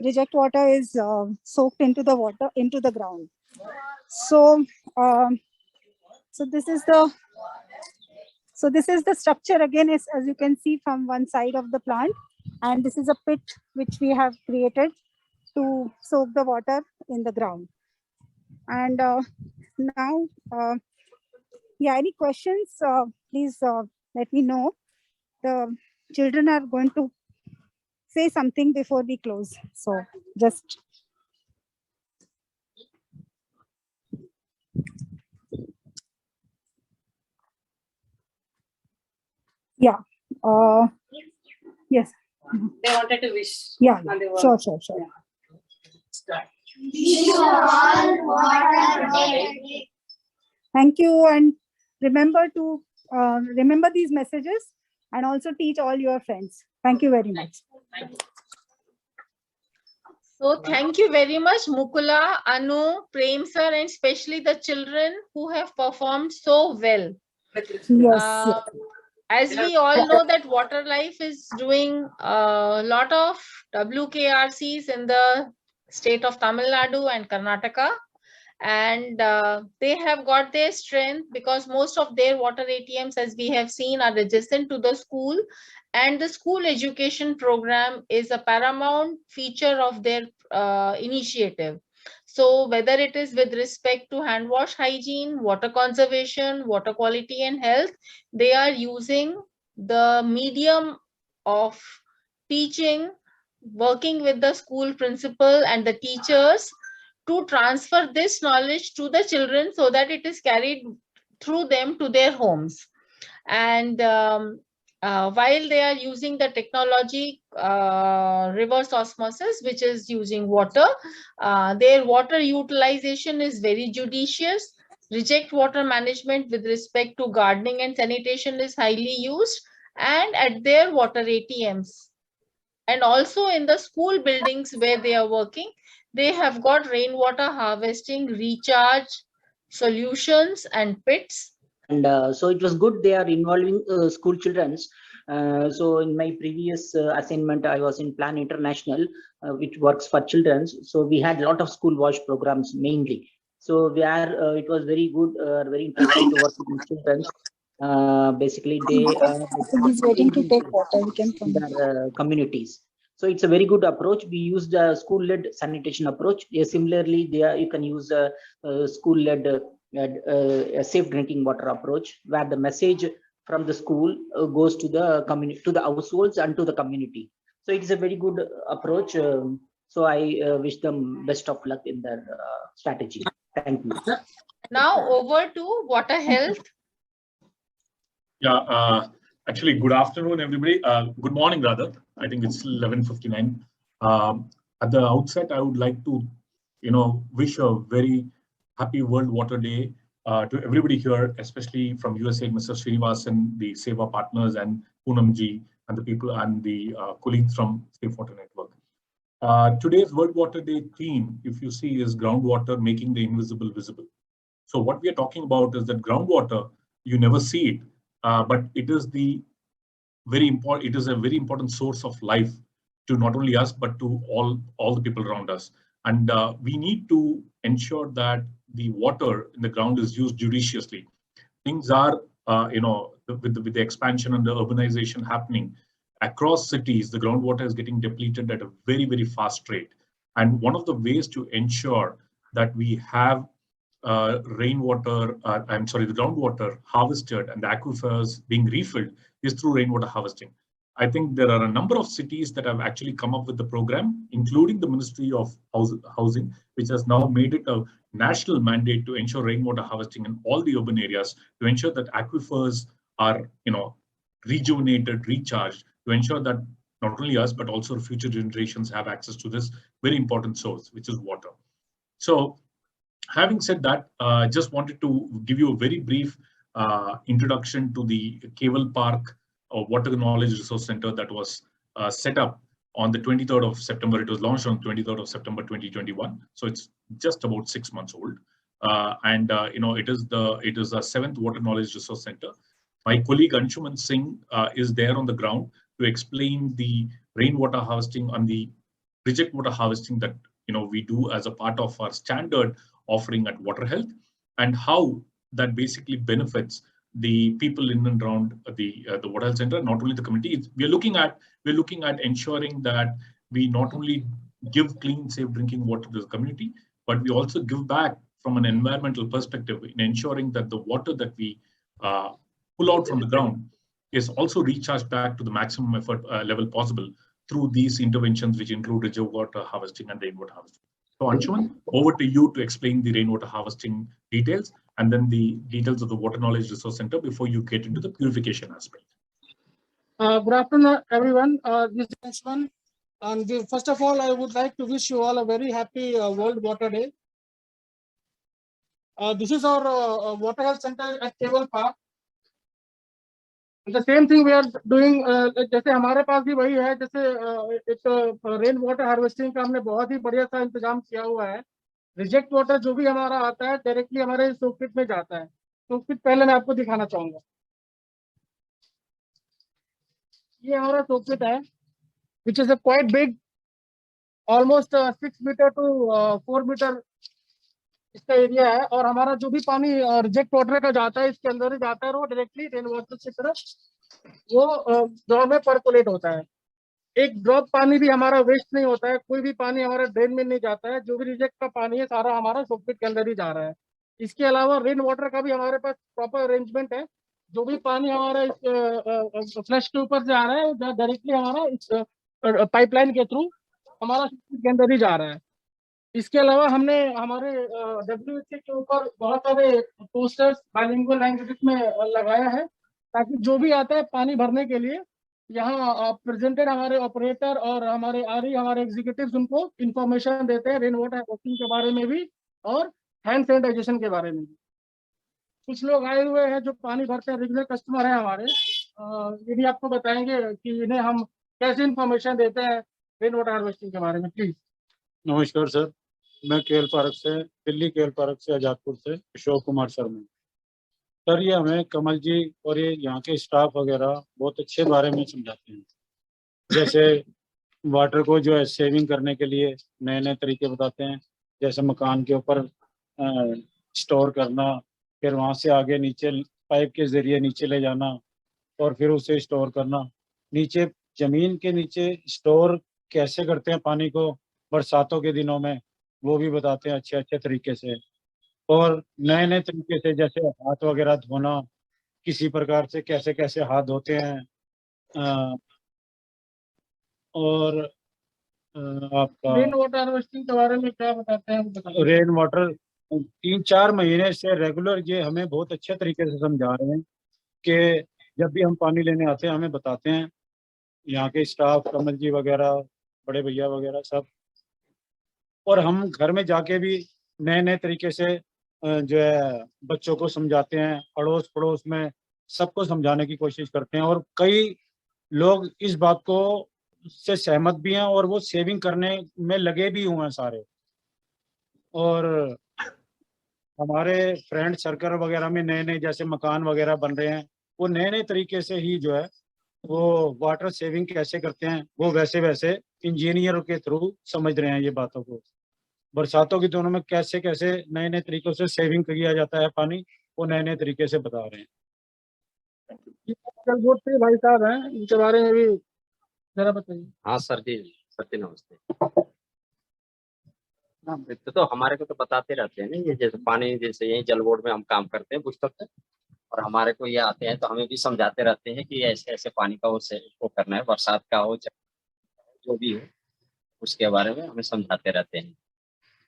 reject water is soaked into the ground. So this is the structure again, as you can see from one side of the plant, and this is a pit which we have created to soak the water in the ground. And now, any questions? Please let me know. The children are going to say something before we close. So just. Yeah. Yes. They wanted to wish. Yeah. Sure. Thank you, and remember to remember these messages and also teach all your friends. Thank you very much. So thank you very much, Mukula, Anu, Prem sir, and especially the children who have performed so well. Yes. As we all know that Water Life is doing a lot of WKRCs in the state of Tamil Nadu and Karnataka. And they have got their strength because most of their water ATMs, as we have seen, are adjacent to the school. And the school education program is a paramount feature of their initiative. So whether it is with respect to hand wash hygiene, water conservation, water quality and health, they are using the medium of teaching, working with the school principal and the teachers to transfer this knowledge to the children so that it is carried through them to their homes. And while they are using the technology reverse osmosis, which is using water, their water utilization is very judicious. Reject water management with respect to gardening and sanitation is highly used, and at their water ATMs. And also in the school buildings where they are working, they have got rainwater harvesting, recharge solutions and pits. And so it was good they are involving school children's. So in my previous assignment, I was in Plan International, which works for children. So we had a lot of school wash programs mainly. So where it was very good, very interesting to work with children. Basically, they he's waiting to take water. We can come. Their communities. So it's a very good approach. We used a school-led sanitation approach. Similarly, you can use a school-led a safe drinking water approach, where the message from the school goes to the community, to the households and to the community. So it is a very good approach. So I wish them best of luck in their strategy. Thank you. Now over to water health. Yeah, actually, good afternoon, everybody. Good morning, rather. I think it's 11:59. At the outset, I would like to, wish a very happy World Water Day to everybody here, especially from USAID, Mr. Srinivasan, the SEVA partners, and Poonamji, and the people and the colleagues from Safe Water Network. Today's World Water Day theme, if you see, is groundwater making the invisible visible. So what we are talking about is that groundwater, you never see it, but it is the very important. It is a very important source of life to not only us but to all the people around us. And we need to ensure that the water in the ground is used judiciously. Things are, with the expansion and the urbanization happening across cities, the groundwater is getting depleted at a very, very fast rate. And one of the ways to ensure that we have rainwater, I'm sorry, the groundwater harvested and the aquifers being refilled is through rainwater harvesting. I think there are a number of cities that have actually come up with the program, including the Ministry of Housing, which has now made it a national mandate to ensure rainwater harvesting in all the urban areas, to ensure that aquifers are, rejuvenated, recharged, to ensure that not only us, but also future generations have access to this very important source, which is water. So having said that, just wanted to give you a very brief introduction to the Keval Park Water Knowledge Resource Center that was set up on the 23rd of September. It was launched on 23rd of September 2021. So it's just about 6 months old. It is a 7th Water Knowledge Resource Center. My colleague Anshuman Singh is there on the ground to explain the rainwater harvesting and the reject water harvesting that we do as a part of our standard offering at Water Health, and how that basically benefits the people in and around the Water Health Center, not only the community. We're looking at ensuring that we not only give clean, safe drinking water to the community, but we also give back from an environmental perspective in ensuring that the water that we pull out from the ground is also recharged back to the maximum effort level possible through these interventions, which include reservoir water harvesting and rainwater harvesting. So Anshuman, over to you to explain the rainwater harvesting details and then the details of the Water Knowledge Resource Center before you get into the purification aspect. Good afternoon, everyone. This is Anshuman. And first of all, I would like to wish you all a very happy World Water Day. This is our Water Health Center at Keval Park. The same thing we are doing. जैसे हमारे पास भी वही है, जैसे एक rain water harvesting का हमने बहुत ही बढ़िया सा इंतजाम किया हुआ है। रिजेक्ट वाटर जो भी हमारा आता है डायरेक्टली हमारे सोकपिट में जाता है। सोकपिट पहले मैं आपको दिखाना चाहूंगा। ये हमारा सोकपिट है, which is a quite big, almost 6 meter to 4 meter इसका एरिया है। और हमारा जो भी पानी रिजेक्ट वाटर का जाता है इसके अंदर ही जाता है, और वो डायरेक्टली रेन वाटर की तरफ वो ड्रॉ में परकोलेट होता है। एक ड्रॉप पानी भी हमारा वेस्ट नहीं होता है, कोई भी पानी हमारा ड्रेन में नहीं जाता है। जो भी रिजेक्ट का पानी है सारा हमारा सोकपिट के अंदर ही जा रहा है। इसके अलावा रेन वाटर का भी हमारे पास प्रॉपर अरेंजमेंट है। जो भी पानी हमारा इस फ्लश के ऊपर से आ रहा है वो डायरेक्टली हमारा इस पाइपलाइन के थ्रू हमारा सोकपिट के अंदर ही जा रहा है। इसके अलावा हमने हमारे WHA के ऊपर बहुत सारे पोस्टर्स बाइलिंगुअल लैंग्वेजेस में लगाया है, ताकि जो भी आता है पानी भरने के लिए यहाँ प्रेजेंटेड हमारे ऑपरेटर और हमारे हमारे एग्जीक्यूटिव्स उनको इंफॉर्मेशन देते हैं रेन वाटर हार्वेस्टिंग के बारे में भी और हैंड सैनिटाइजेशन के बारे में भी। कुछ लोग आए हुए हैं जो पानी भरते हैं, रेगुलर कस्टमर है हमारे, ये भी आपको बताएंगे कि इन्हें हम कैसे इंफॉर्मेशन देते हैं रेन वाटर हार्वेस्टिंग के बारे में। प्लीज। नमस्कार सर, मैं केएल पार्क से, दिल्ली केएल पार्क से, आजादपुर से अशोक कुमार शर्मा। सर ये हमें कमल जी और ये यहाँ के स्टाफ वगैरह बहुत अच्छे बारे में समझाते हैं। जैसे वाटर को जो है सेविंग करने के लिए नए नए तरीके बताते हैं, जैसे मकान के ऊपर स्टोर करना, फिर वहाँ से आगे नीचे पाइप के जरिए नीचे ले जाना और फिर उसे स्टोर करना। नीचे जमीन के नीचे स्टोर कैसे करते हैं पानी को बरसातों के दिनों में, वो भी बताते हैं अच्छे अच्छे तरीके से। और नए नए तरीके से जैसे हाथ वगैरह धोना, किसी प्रकार से कैसे कैसे हाथ धोते हैं। और आपका रेन वाटर हार्वेस्टिंग के बारे में क्या बताते हैं? रेन वाटर 3-4 महीने से रेगुलर ये हमें बहुत अच्छे तरीके से समझा रहे हैं कि जब भी हम पानी लेने आते हैं हमें बताते हैं, यहाँ के स्टाफ कमल जी वगैरह, बड़े भैया वगैरह सब। और हम घर में जाके भी नए नए तरीके से जो है बच्चों को समझाते हैं, अड़ोस पड़ोस में सबको समझाने की कोशिश करते हैं। और कई लोग इस बात को से सहमत भी हैं और वो सेविंग करने में लगे भी हुए हैं सारे। और हमारे फ्रेंड सर्कल वगैरह में नए नए जैसे मकान वगैरह बन रहे हैं, वो नए नए तरीके से ही जो है वो वाटर सेविंग कैसे करते हैं वो वैसे वैसे इंजीनियर के थ्रू समझ रहे हैं ये बातों को। बरसातों के दिनों में कैसे कैसे नए नए तरीकों से सेविंग किया जाता है पानी, वो नए नए तरीके से बता रहे हैं। बोर्ड पे भाई साहब हैं, इनके बारे में भी जरा बताइए। हाँ सर जी, सर जी नमस्ते। तो हमारे को तो बताते रहते हैं ना, ये जैसे पानी, जैसे यही जल बोर्ड में हम काम करते हैं पुस्तक से, और हमारे को ये आते हैं तो हमें भी समझाते रहते हैं कि ऐसे ऐसे पानी का उसको करना है, बरसात का हो जो भी हो उसके बारे में हमें समझाते रहते हैं।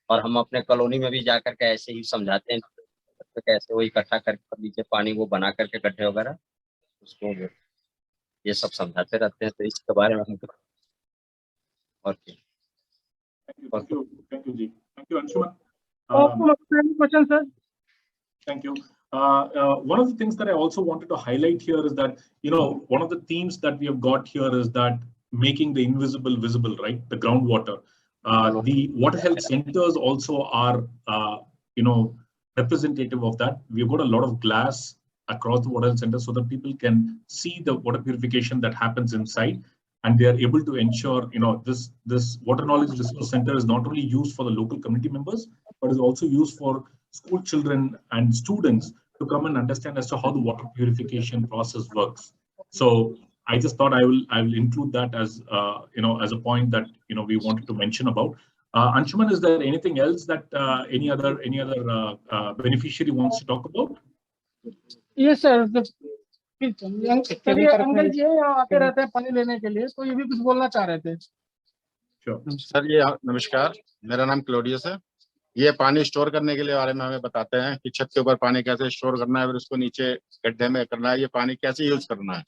और हम अपने कॉलोनी में भी जाकर के ऐसे ही समझाते हैं तो कैसे वो इकट्ठा करके नीचे पानी वो बना करके गड्ढे वगैरह उसको ये सब समझाते रहते हैं, तो इसके बारे में हम और Thank you, Ji. Thank you, Anshuman. Question, sir. Thank you. One of the things that I also wanted to highlight here is that, one of the themes that we have got here is that making the invisible visible, right? The groundwater. The water health centers also are, representative of that. We've got a lot of glass across the water health center so that people can see the water purification that happens inside, and they are able to ensure, this water knowledge resource center is not only used for the local community members, but is also used for school children and students to come and understand as to how the water purification process works. So I just thought I will include that as as a point that we wanted to mention about. Anshuman, is there anything else that any other beneficiary wants to talk about? Yes, sir. Uncle ji यहाँ आते रहते हैं पानी लेने के लिए, तो ये भी कुछ बोलना चाह रहे थे। सर ये नमस्कार, मेरा नाम क्लोडियस है। ये पानी स्टोर करने के लिए बारे में हमें बताते हैं कि छत के ऊपर पानी कैसे स्टोर करना है, फिर उसको नीचे गड्ढे में करना है, ये पानी कैसे यूज करना है।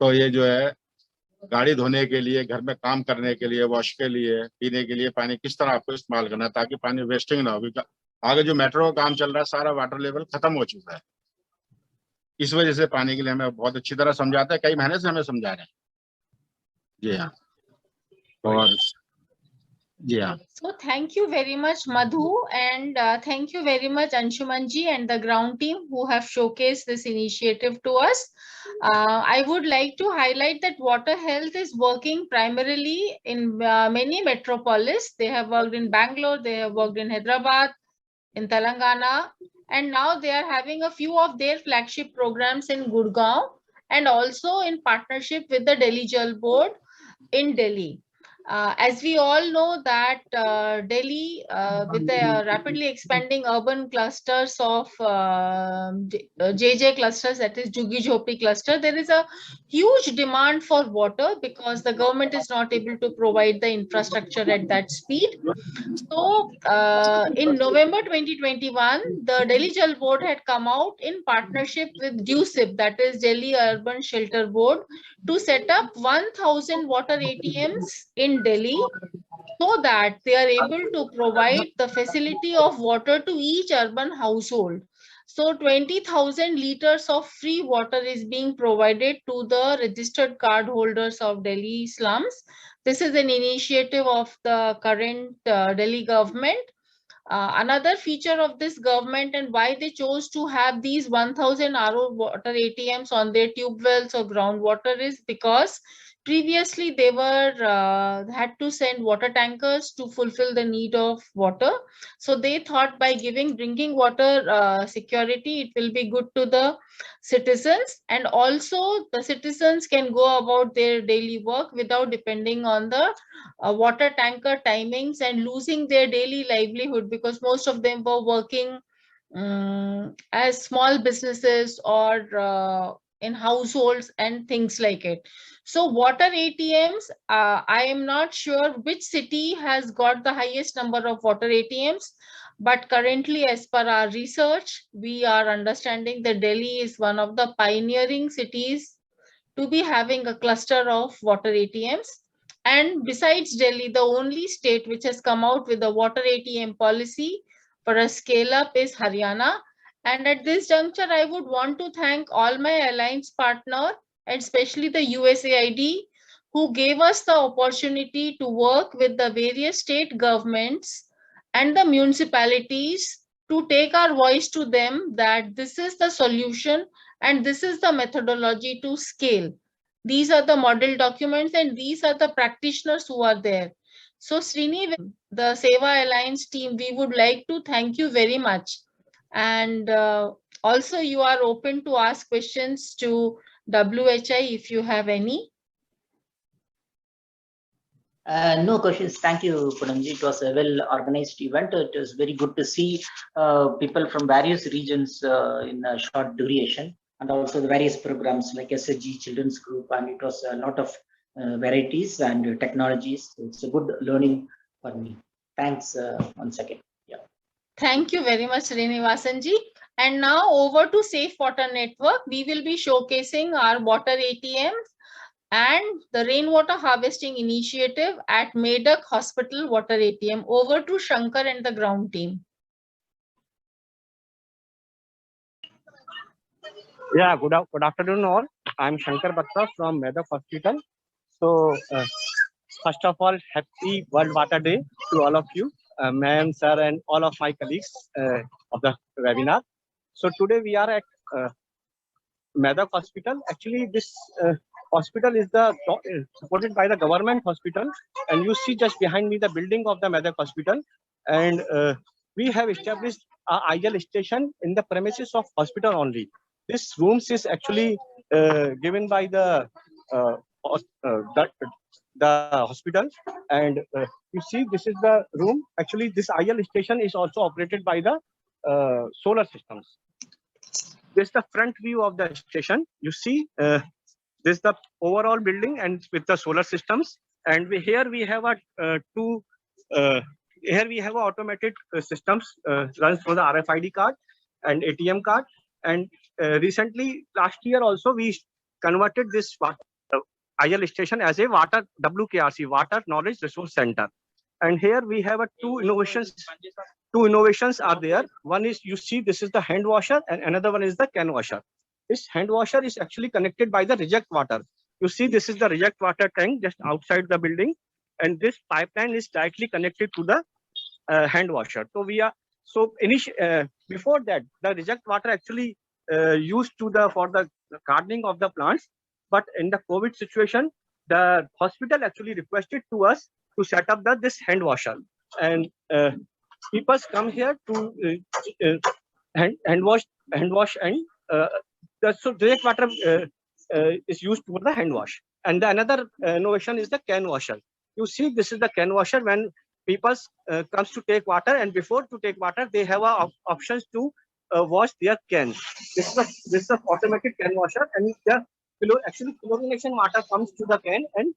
तो ये जो है गाड़ी धोने के लिए, घर में काम करने के लिए, वॉश के लिए, पीने के लिए पानी किस तरह आपको इस्तेमाल करना है ताकि पानी वेस्टिंग ना हो। क्योंकि आगे जो मेट्रो का काम चल रहा है सारा वाटर लेवल खत्म हो चुका है, इस वजह से पानी के लिए हमें बहुत अच्छी तरह समझाते हैं, कई महीने से हमें समझा रहे हैं। जी हाँ, और जी हाँ। So thank you very much, Madhu, and thank you very much, Anshuman ji and the ground team who have showcased this initiative to us. I would like to highlight that water health is working primarily in many metropolis. They have worked in Bangalore, they have worked in Hyderabad, in Telangana, and now they are having a few of their flagship programs in Gurgaon and also in partnership with the Delhi Jal Board in Delhi. As we all know that Delhi, with the rapidly expanding urban clusters of JJ clusters, that is Jhuggi Jhopri cluster, there is a huge demand for water because the government is not able to provide the infrastructure at that speed. So in November 2021, the Delhi Jal Board had come out in partnership with DUSIP, that is Delhi Urban Shelter Board, to set up 1,000 water ATMs in Delhi so that they are able to provide the facility of water to each urban household. So 20,000 liters of free water is being provided to the registered card holders of Delhi slums. This is an initiative of the current Delhi government. Another feature of this government and why they chose to have these 1,000 RO water ATMs on their tube wells or groundwater is because previously they were had to send water tankers to fulfill the need of water. So they thought by giving drinking water security, it will be good to the citizens, and also the citizens can go about their daily work without depending on the water tanker timings and losing their daily livelihood, because most of them were working as small businesses or in households and things like it. So water ATMs, I am not sure which city has got the highest number of water ATMs, but currently as per our research, we are understanding that Delhi is one of the pioneering cities to be having a cluster of water ATMs. And besides Delhi, the only state which has come out with a water ATM policy for a scale up is Haryana. And at this juncture, I would want to thank all my alliance partner, and especially the USAID, who gave us the opportunity to work with the various state governments and the municipalities to take our voice to them that this is the solution and this is the methodology to scale. These are the model documents and these are the practitioners who are there. So Srini, the Seva Alliance team, we would like to thank you very much. And also you are open to ask questions to WHI if you have any. No questions. Thank you, Punamji. It was a well-organized event. It was very good to see people from various regions in a short duration, and also the various programs like SSG Children's Group, and it was a lot of varieties and technologies. It's a good learning for me. Thanks once again. Yeah. Thank you very much, Srinivasanji. And now over to Safe Water Network. We will be showcasing our water ATMs and the rainwater harvesting initiative at Medak Hospital Water ATM. Over to Shankar and the ground team. Yeah, good afternoon all. I'm Shankar Batra from Medak Hospital. So first of all, happy World Water Day to all of you, ma'am, sir, and all of my colleagues of the webinar. So today we are at Medak Hospital. Actually, this hospital is supported by the government hospital, and you see just behind me the building of the Medak Hospital, and we have established a IL station in the premises of hospital only. This rooms is actually given by the hospital, and you see this is the room. Actually, this IL station is also operated by the solar systems. This is the front view of the station. You see this is the overall building and with the solar systems, and here we have a here we have automated systems runs through the RFID card and ATM card. And recently, last year also, we converted this IL station as a water WKRC, Water Knowledge Resource Center. And here we have two innovations. Two innovations are there. One is, you see, this is the hand washer, and another one is the can washer. This hand washer is actually connected by the reject water. You see, this is the reject water tank just outside the building, and this pipeline is directly connected to the hand washer. So before that, the reject water actually used for the gardening of the plants. But in the COVID situation, the hospital actually requested to us to set up this hand washer, and people come here to hand wash, and the reject water is used for the hand wash. And the another innovation is the can washer. You see, this is the can washer. When people comes to take water, and before to take water, they have options to wash their cans. This is a automatic can washer, and the actually chlorination water comes to the can, and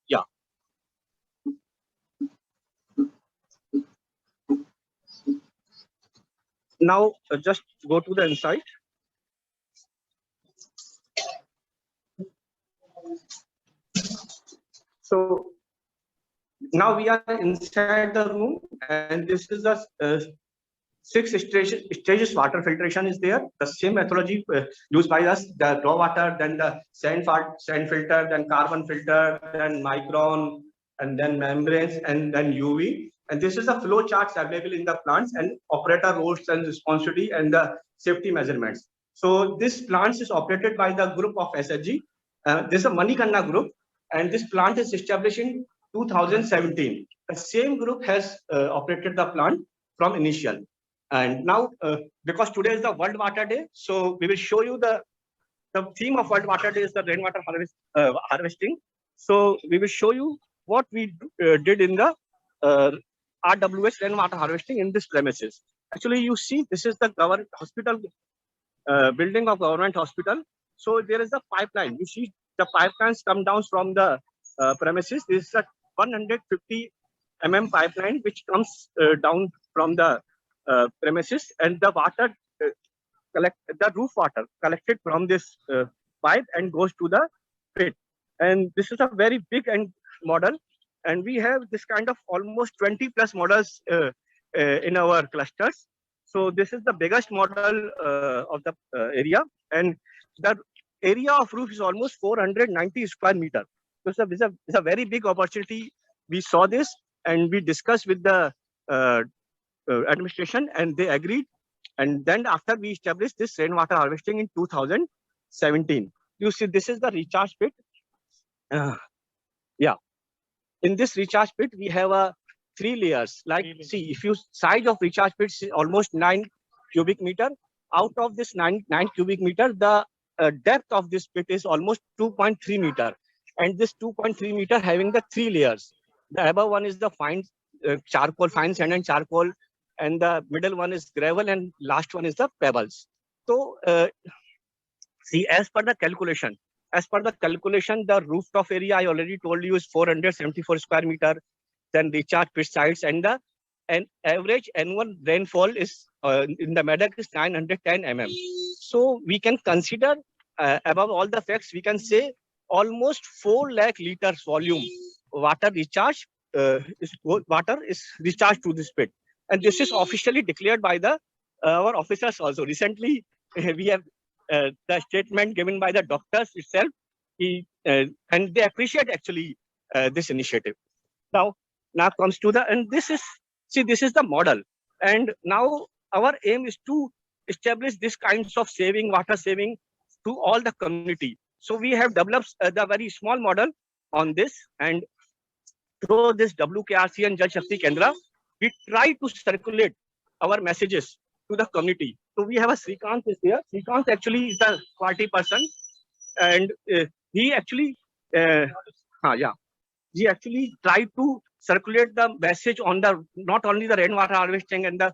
yeah. Now just go to the inside. So now we are inside the room, and this is the 6 stages water filtration is there. The same methodology used by us: the raw water, then the sand filter, then carbon filter, then micron, and then membranes, and then UV. And this is the flow charts available in the plants, and operator roles and responsibility, and the safety measurements. So this plant is operated by the group of SSG. This is a Manikanna group, and this plant is established in 2017. The same group has operated the plant from initial. And now, because today is the World Water Day, so we will show you the theme of World Water Day is the rainwater harvesting. So we will show you what we did in the RWS rainwater harvesting in this premises. Actually, you see, this is the government hospital building of government hospital. So there is a pipeline. You see, the pipelines come down from the premises. This is a 150 mm pipeline which comes down from the premises, and the water the roof water collected from this pipe and goes to the pit. And this is a very big and model, and we have this kind of almost 20 plus models in our clusters. So this is the biggest model of the area, and the area of roof is almost 490 square meter. So it's a very big opportunity. We saw this, and we discussed with the administration, and they agreed. And then after we established this rainwater harvesting in 2017. You see, this is the recharge pit. Yeah, in this recharge pit we have 3 layers. Like, see, if you size of recharge pit is almost 9 cubic meter. Out of this 9 cubic meter, the depth of this pit is almost 2.3 meter. and this 2.3 meter having the 3 layers. The above one is the fine charcoal, fine sand and charcoal, and the middle one is gravel, and last one is the pebbles. So see, as per the calculation, the rooftop area I already told you is 474 square meter. Then recharge pit sites, and the average annual rainfall is in the Medak is 910 mm. So we can consider above all the facts, we can say almost 4 lakh liters volume water recharge water is recharged to this pit, and this is officially declared by the our officers also. Recently, we have the statement given by the doctors itself, and they appreciate actually this initiative. Now comes to the, and this is, see, this is the model, and now our aim is to establish this kinds of saving, water saving to all the community. So we have developed the very small model on this, and through this WKRC and Jal Shakti Kendra, we try to circulate our messages to the community. So we have a Srikanth is there. Srikanth actually is the quality person, and he actually, he actually tried to circulate the message on the not only the rainwater harvesting and the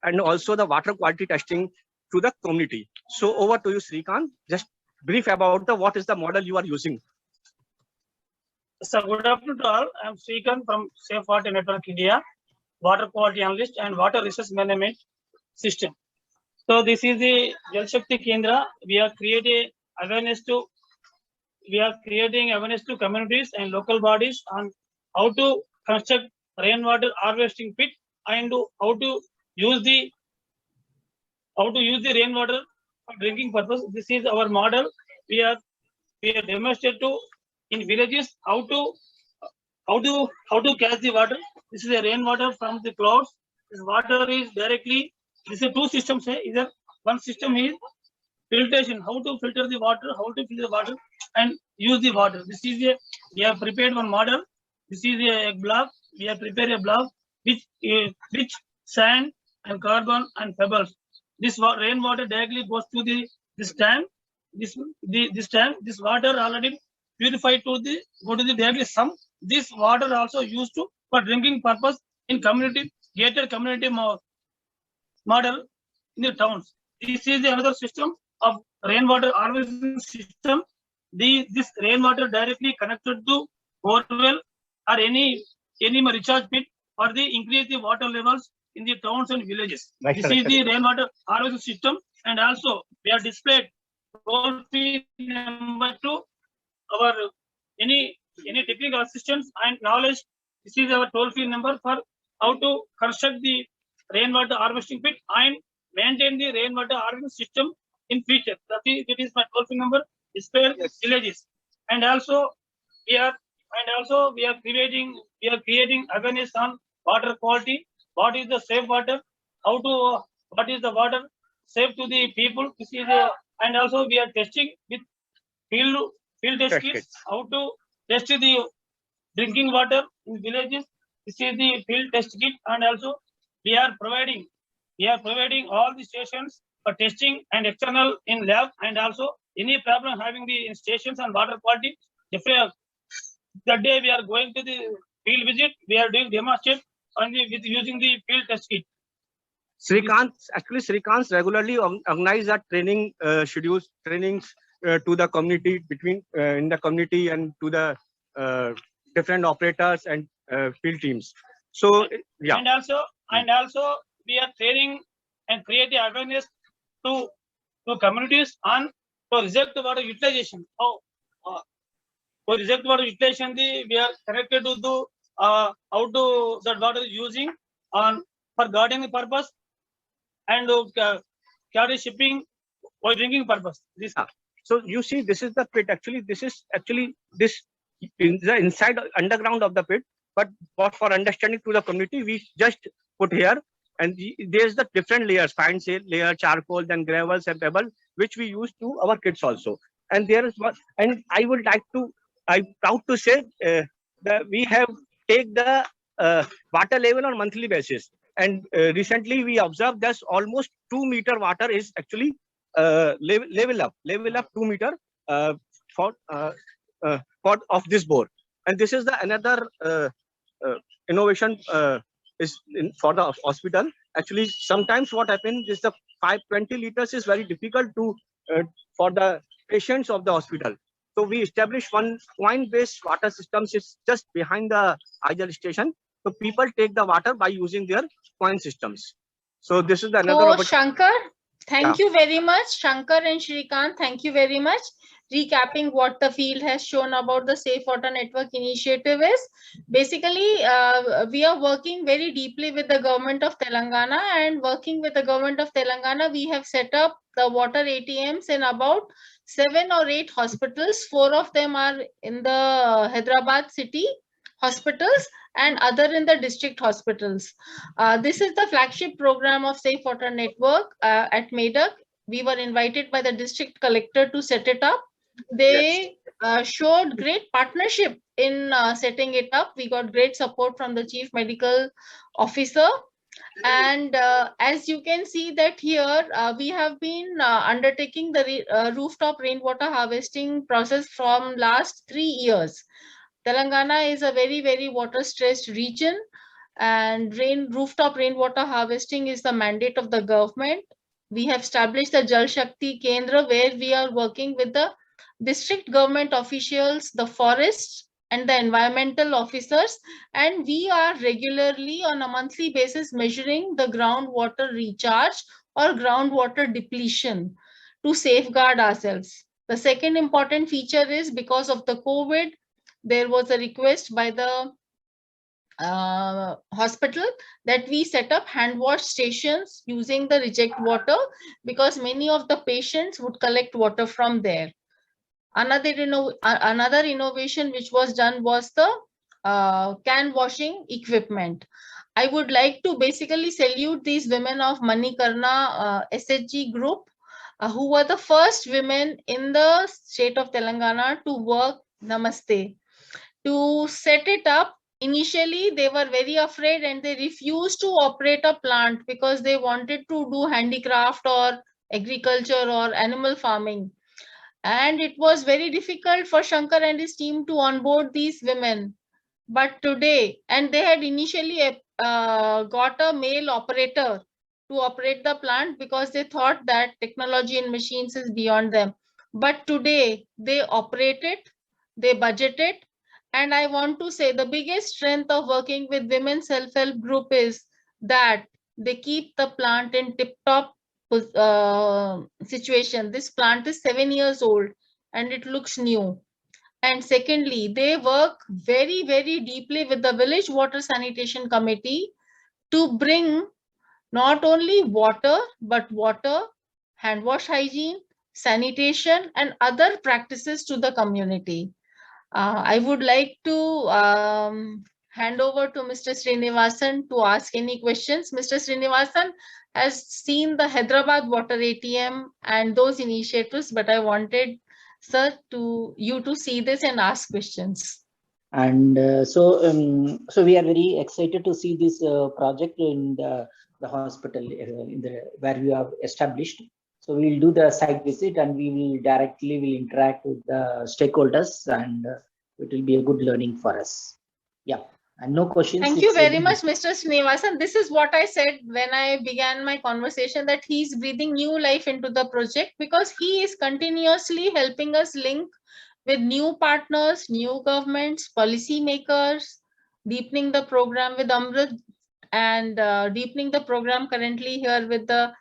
and also the water quality testing to the community. So over to you, Srikanth. Just brief about the what is the model you are using. So good afternoon to all. I am Srikanth from Safe Water Network India, Water Quality Analyst and Water Resource Management System. So this is the Jal Shakti Kendra. We are creating awareness to communities and local bodies on how to construct rainwater harvesting pit and how to use the rainwater for drinking purpose. This is our model. We are demonstrate to in villages how to catch the water. This is a rainwater from the clouds. This water is directly. This is two systems. Either one system is filtration, how to filter the water, and use the water. This is a, we have prepared one model. This is a block. We have prepared a block which sand and carbon and pebbles. This rainwater directly goes to this tank. This water already purified to the go to the directly sump. This water also used for drinking purpose in community gated community model in the towns. This is another system of rainwater harvesting system. This rainwater directly connected to borewell or any recharge pit or the increase the water levels in the towns and villages. This is the rainwater harvesting system, and also we are displayed toll-free number to our any technical assistance and knowledge. This is our toll-free number for how to construct the rainwater harvesting pit and maintain the rainwater harvesting system in future. That is my toll-free number. Displayed villages, and also we are creating awareness on water quality. What is the safe water? What is the water safe to the people? This is and also we are testing with field test kits how to test the drinking water in villages. This is the field test kit, and also we are providing all the stations for testing and external in lab, and also any problem having the stations and water quality. That day we are going to the field visit. We are doing demonstration only with using the field test kit. Srikanth regularly organize that training trainings to the community between in the community and to the different operators and field teams. So yeah. And also we are training and creating awareness to communities on reject water utilization. For reject water utilization, we are connected to how to that water is using on for gardening purpose and carry shipping or drinking purpose. This. So you see, this is the pit. This is the inside underground of the pit. But for understanding to the community, we just put here, and there's the different layers: fine sand layer, charcoal, then gravels and pebble, which we use to our kits also. And there is one, and I'm proud to say that we have take the water level on monthly basis. And recently we observed that almost 2 meter water is actually level up 2 meter of this bore. And this is the another innovation for the hospital. Actually, sometimes what happens is the 520 liters is very difficult to for the patients of the hospital. So we established one coin-based water system just behind the ideal station. So people take the water by using their coin systems. So this is the another. So Shankar, thank you very much. Shankar and Shrikant, thank you very much. Recapping what the field has shown about the Safe Water Network initiative is, basically, we are working very deeply with the government of Telangana, and working with the government of Telangana, we have set up the water ATMs in about 7 or 8 hospitals. 4 of them are in the Hyderabad city hospitals and other in the district hospitals. This is the flagship program of Safe Water Network at Medak. We were invited by the district collector to set it up. They showed great partnership in setting it up. We got great support from the chief medical officer. And as you can see that here, we have been undertaking the rooftop rainwater harvesting process from last 3 years. Telangana is a very, very water stressed region, and rooftop rainwater harvesting is the mandate of the government. We have established the Jal Shakti Kendra, where we are working with the district government officials, the forests, and the environmental officers, and we are regularly on a monthly basis measuring the groundwater recharge or groundwater depletion to safeguard ourselves. The second important feature is, because of the COVID, there was a request by the hospital that we set up hand wash stations using the reject water, because many of the patients would collect water from there. Another innovation which was done was the can washing equipment. I would like to basically salute these women of Manikarna SHG group, who were the first women in the state of Telangana to work Namaste, to set it up. Initially, they were very afraid and they refused to operate a plant because they wanted to do handicraft or agriculture or animal farming. And it was very difficult for Shankar and his team to onboard these women. But today, and they had initially got a male operator to operate the plant because they thought that technology and machines is beyond them. But today, they operate it, they budget it. And I want to say the biggest strength of working with women self-help group is that they keep the plant in tip-top situation. This plant is 7 years old and it looks new. And secondly, they work very, very deeply with the village water sanitation committee to bring not only water, but water, hand wash hygiene, sanitation, and other practices to the community. I would like to hand over to Mr. Srinivasan to ask any questions. Mr. Srinivasan has seen the Hyderabad Water ATM and those initiatives, but I wanted, sir, you to see this and ask questions. And so we are very excited to see this project in the hospital where we have established. So we will do the site visit and we will interact with the stakeholders, and it will be a good learning for us. Yeah, and no questions. Thank you very much, Mr. Srinivasan. This is what I said when I began my conversation, that he's breathing new life into the project because he is continuously helping us link with new partners, new governments, policy makers, deepening the program with Amrit, and deepening the program currently here with the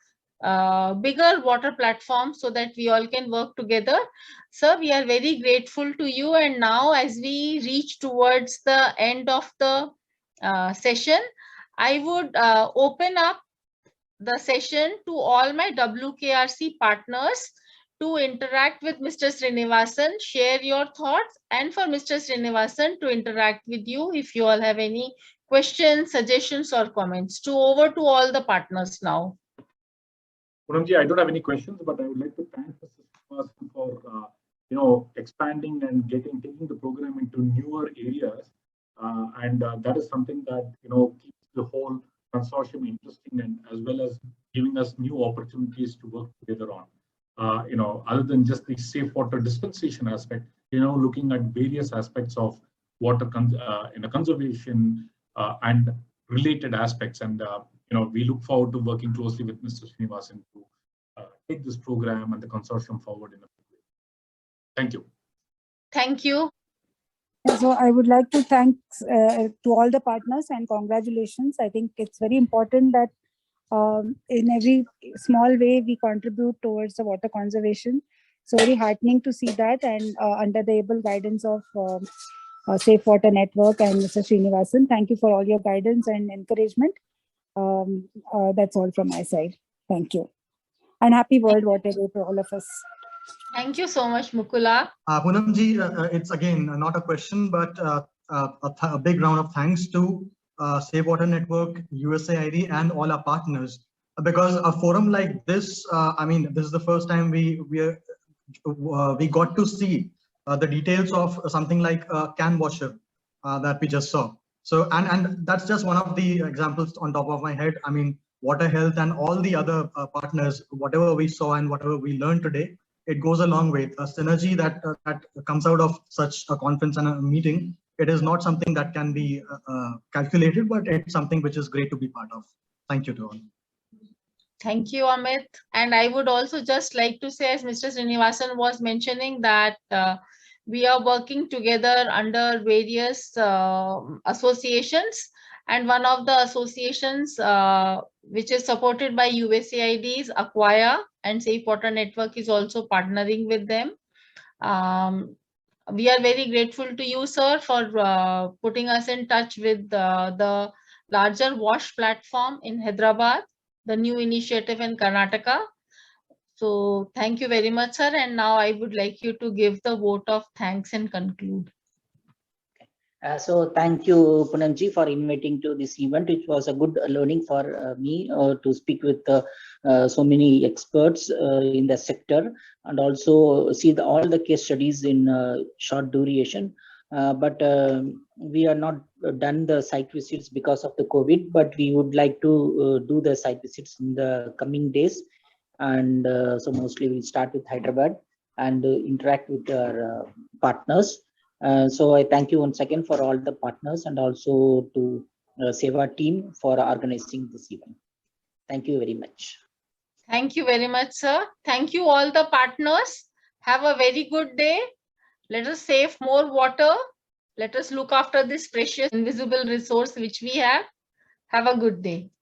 bigger water platform, so that we all can work together. Sir, we are very grateful to you. And now, as we reach towards the end of the session, I would open up the session to all my WKRC partners to interact with Mr. Srinivasan, share your thoughts, and for Mr. Srinivasan to interact with you if you all have any questions, suggestions, or comments. Over to all the partners now. Poonamji, I don't have any questions, but I would like to thank Mr. for expanding and taking the program into newer areas, and that is something that keeps the whole consortium interesting, and as well as giving us new opportunities to work together on. other than just the safe water dispensation aspect, looking at various aspects of water conservation and related aspects. And we look forward to working closely with Mr. Srinivasan to take this program and the consortium forward in a big way. Thank you. Thank you. So I would like to thank to all the partners and congratulations. I think it's very important that in every small way we contribute towards the water conservation. So very heartening to see that, and under the able guidance of Safe Water Network and Mr. Srinivasan. Thank you for all your guidance and encouragement. That's all from my side. Thank you. And happy World Water Day to all of us. Thank you so much, Mukula. Poonamji, it's again not a question, but a big round of thanks to Safe Water Network, USAID, and all our partners. Because a forum like this, I mean, this is the first time we got to see the details of something like a can washer that we just saw. So, and that's just one of the examples on top of my head. I mean, Water Health and all the other partners, whatever we saw and whatever we learned today, it goes a long way. A synergy that comes out of such a conference and a meeting, it is not something that can be calculated, but it's something which is great to be part of. Thank you to all. Thank you, Amit. And I would also just like to say, as Mr. Srinivasan was mentioning, that we are working together under various associations. And one of the associations which is supported by USAID is Acquire, and Safe Water Network is also partnering with them. We are very grateful to you, sir, for putting us in touch with the larger WASH platform in Hyderabad, the new initiative in Karnataka. So thank you very much, sir. And now I would like you to give the vote of thanks and conclude. So thank you, Poonamji, for inviting to this event. It was a good learning for me to speak with so many experts in the sector, and also see all the case studies in short duration. But we are not done the site visits because of the COVID, but we would like to do the site visits in the coming days. And so mostly we'll start with Hyderabad and interact with our partners. So I thank you once again for all the partners, and also to Seva team for organizing this event. Thank you very much. Thank you very much, sir. Thank you all the partners. Have a very good day. Let us save more water. Let us look after this precious invisible resource which we have. Have a good day.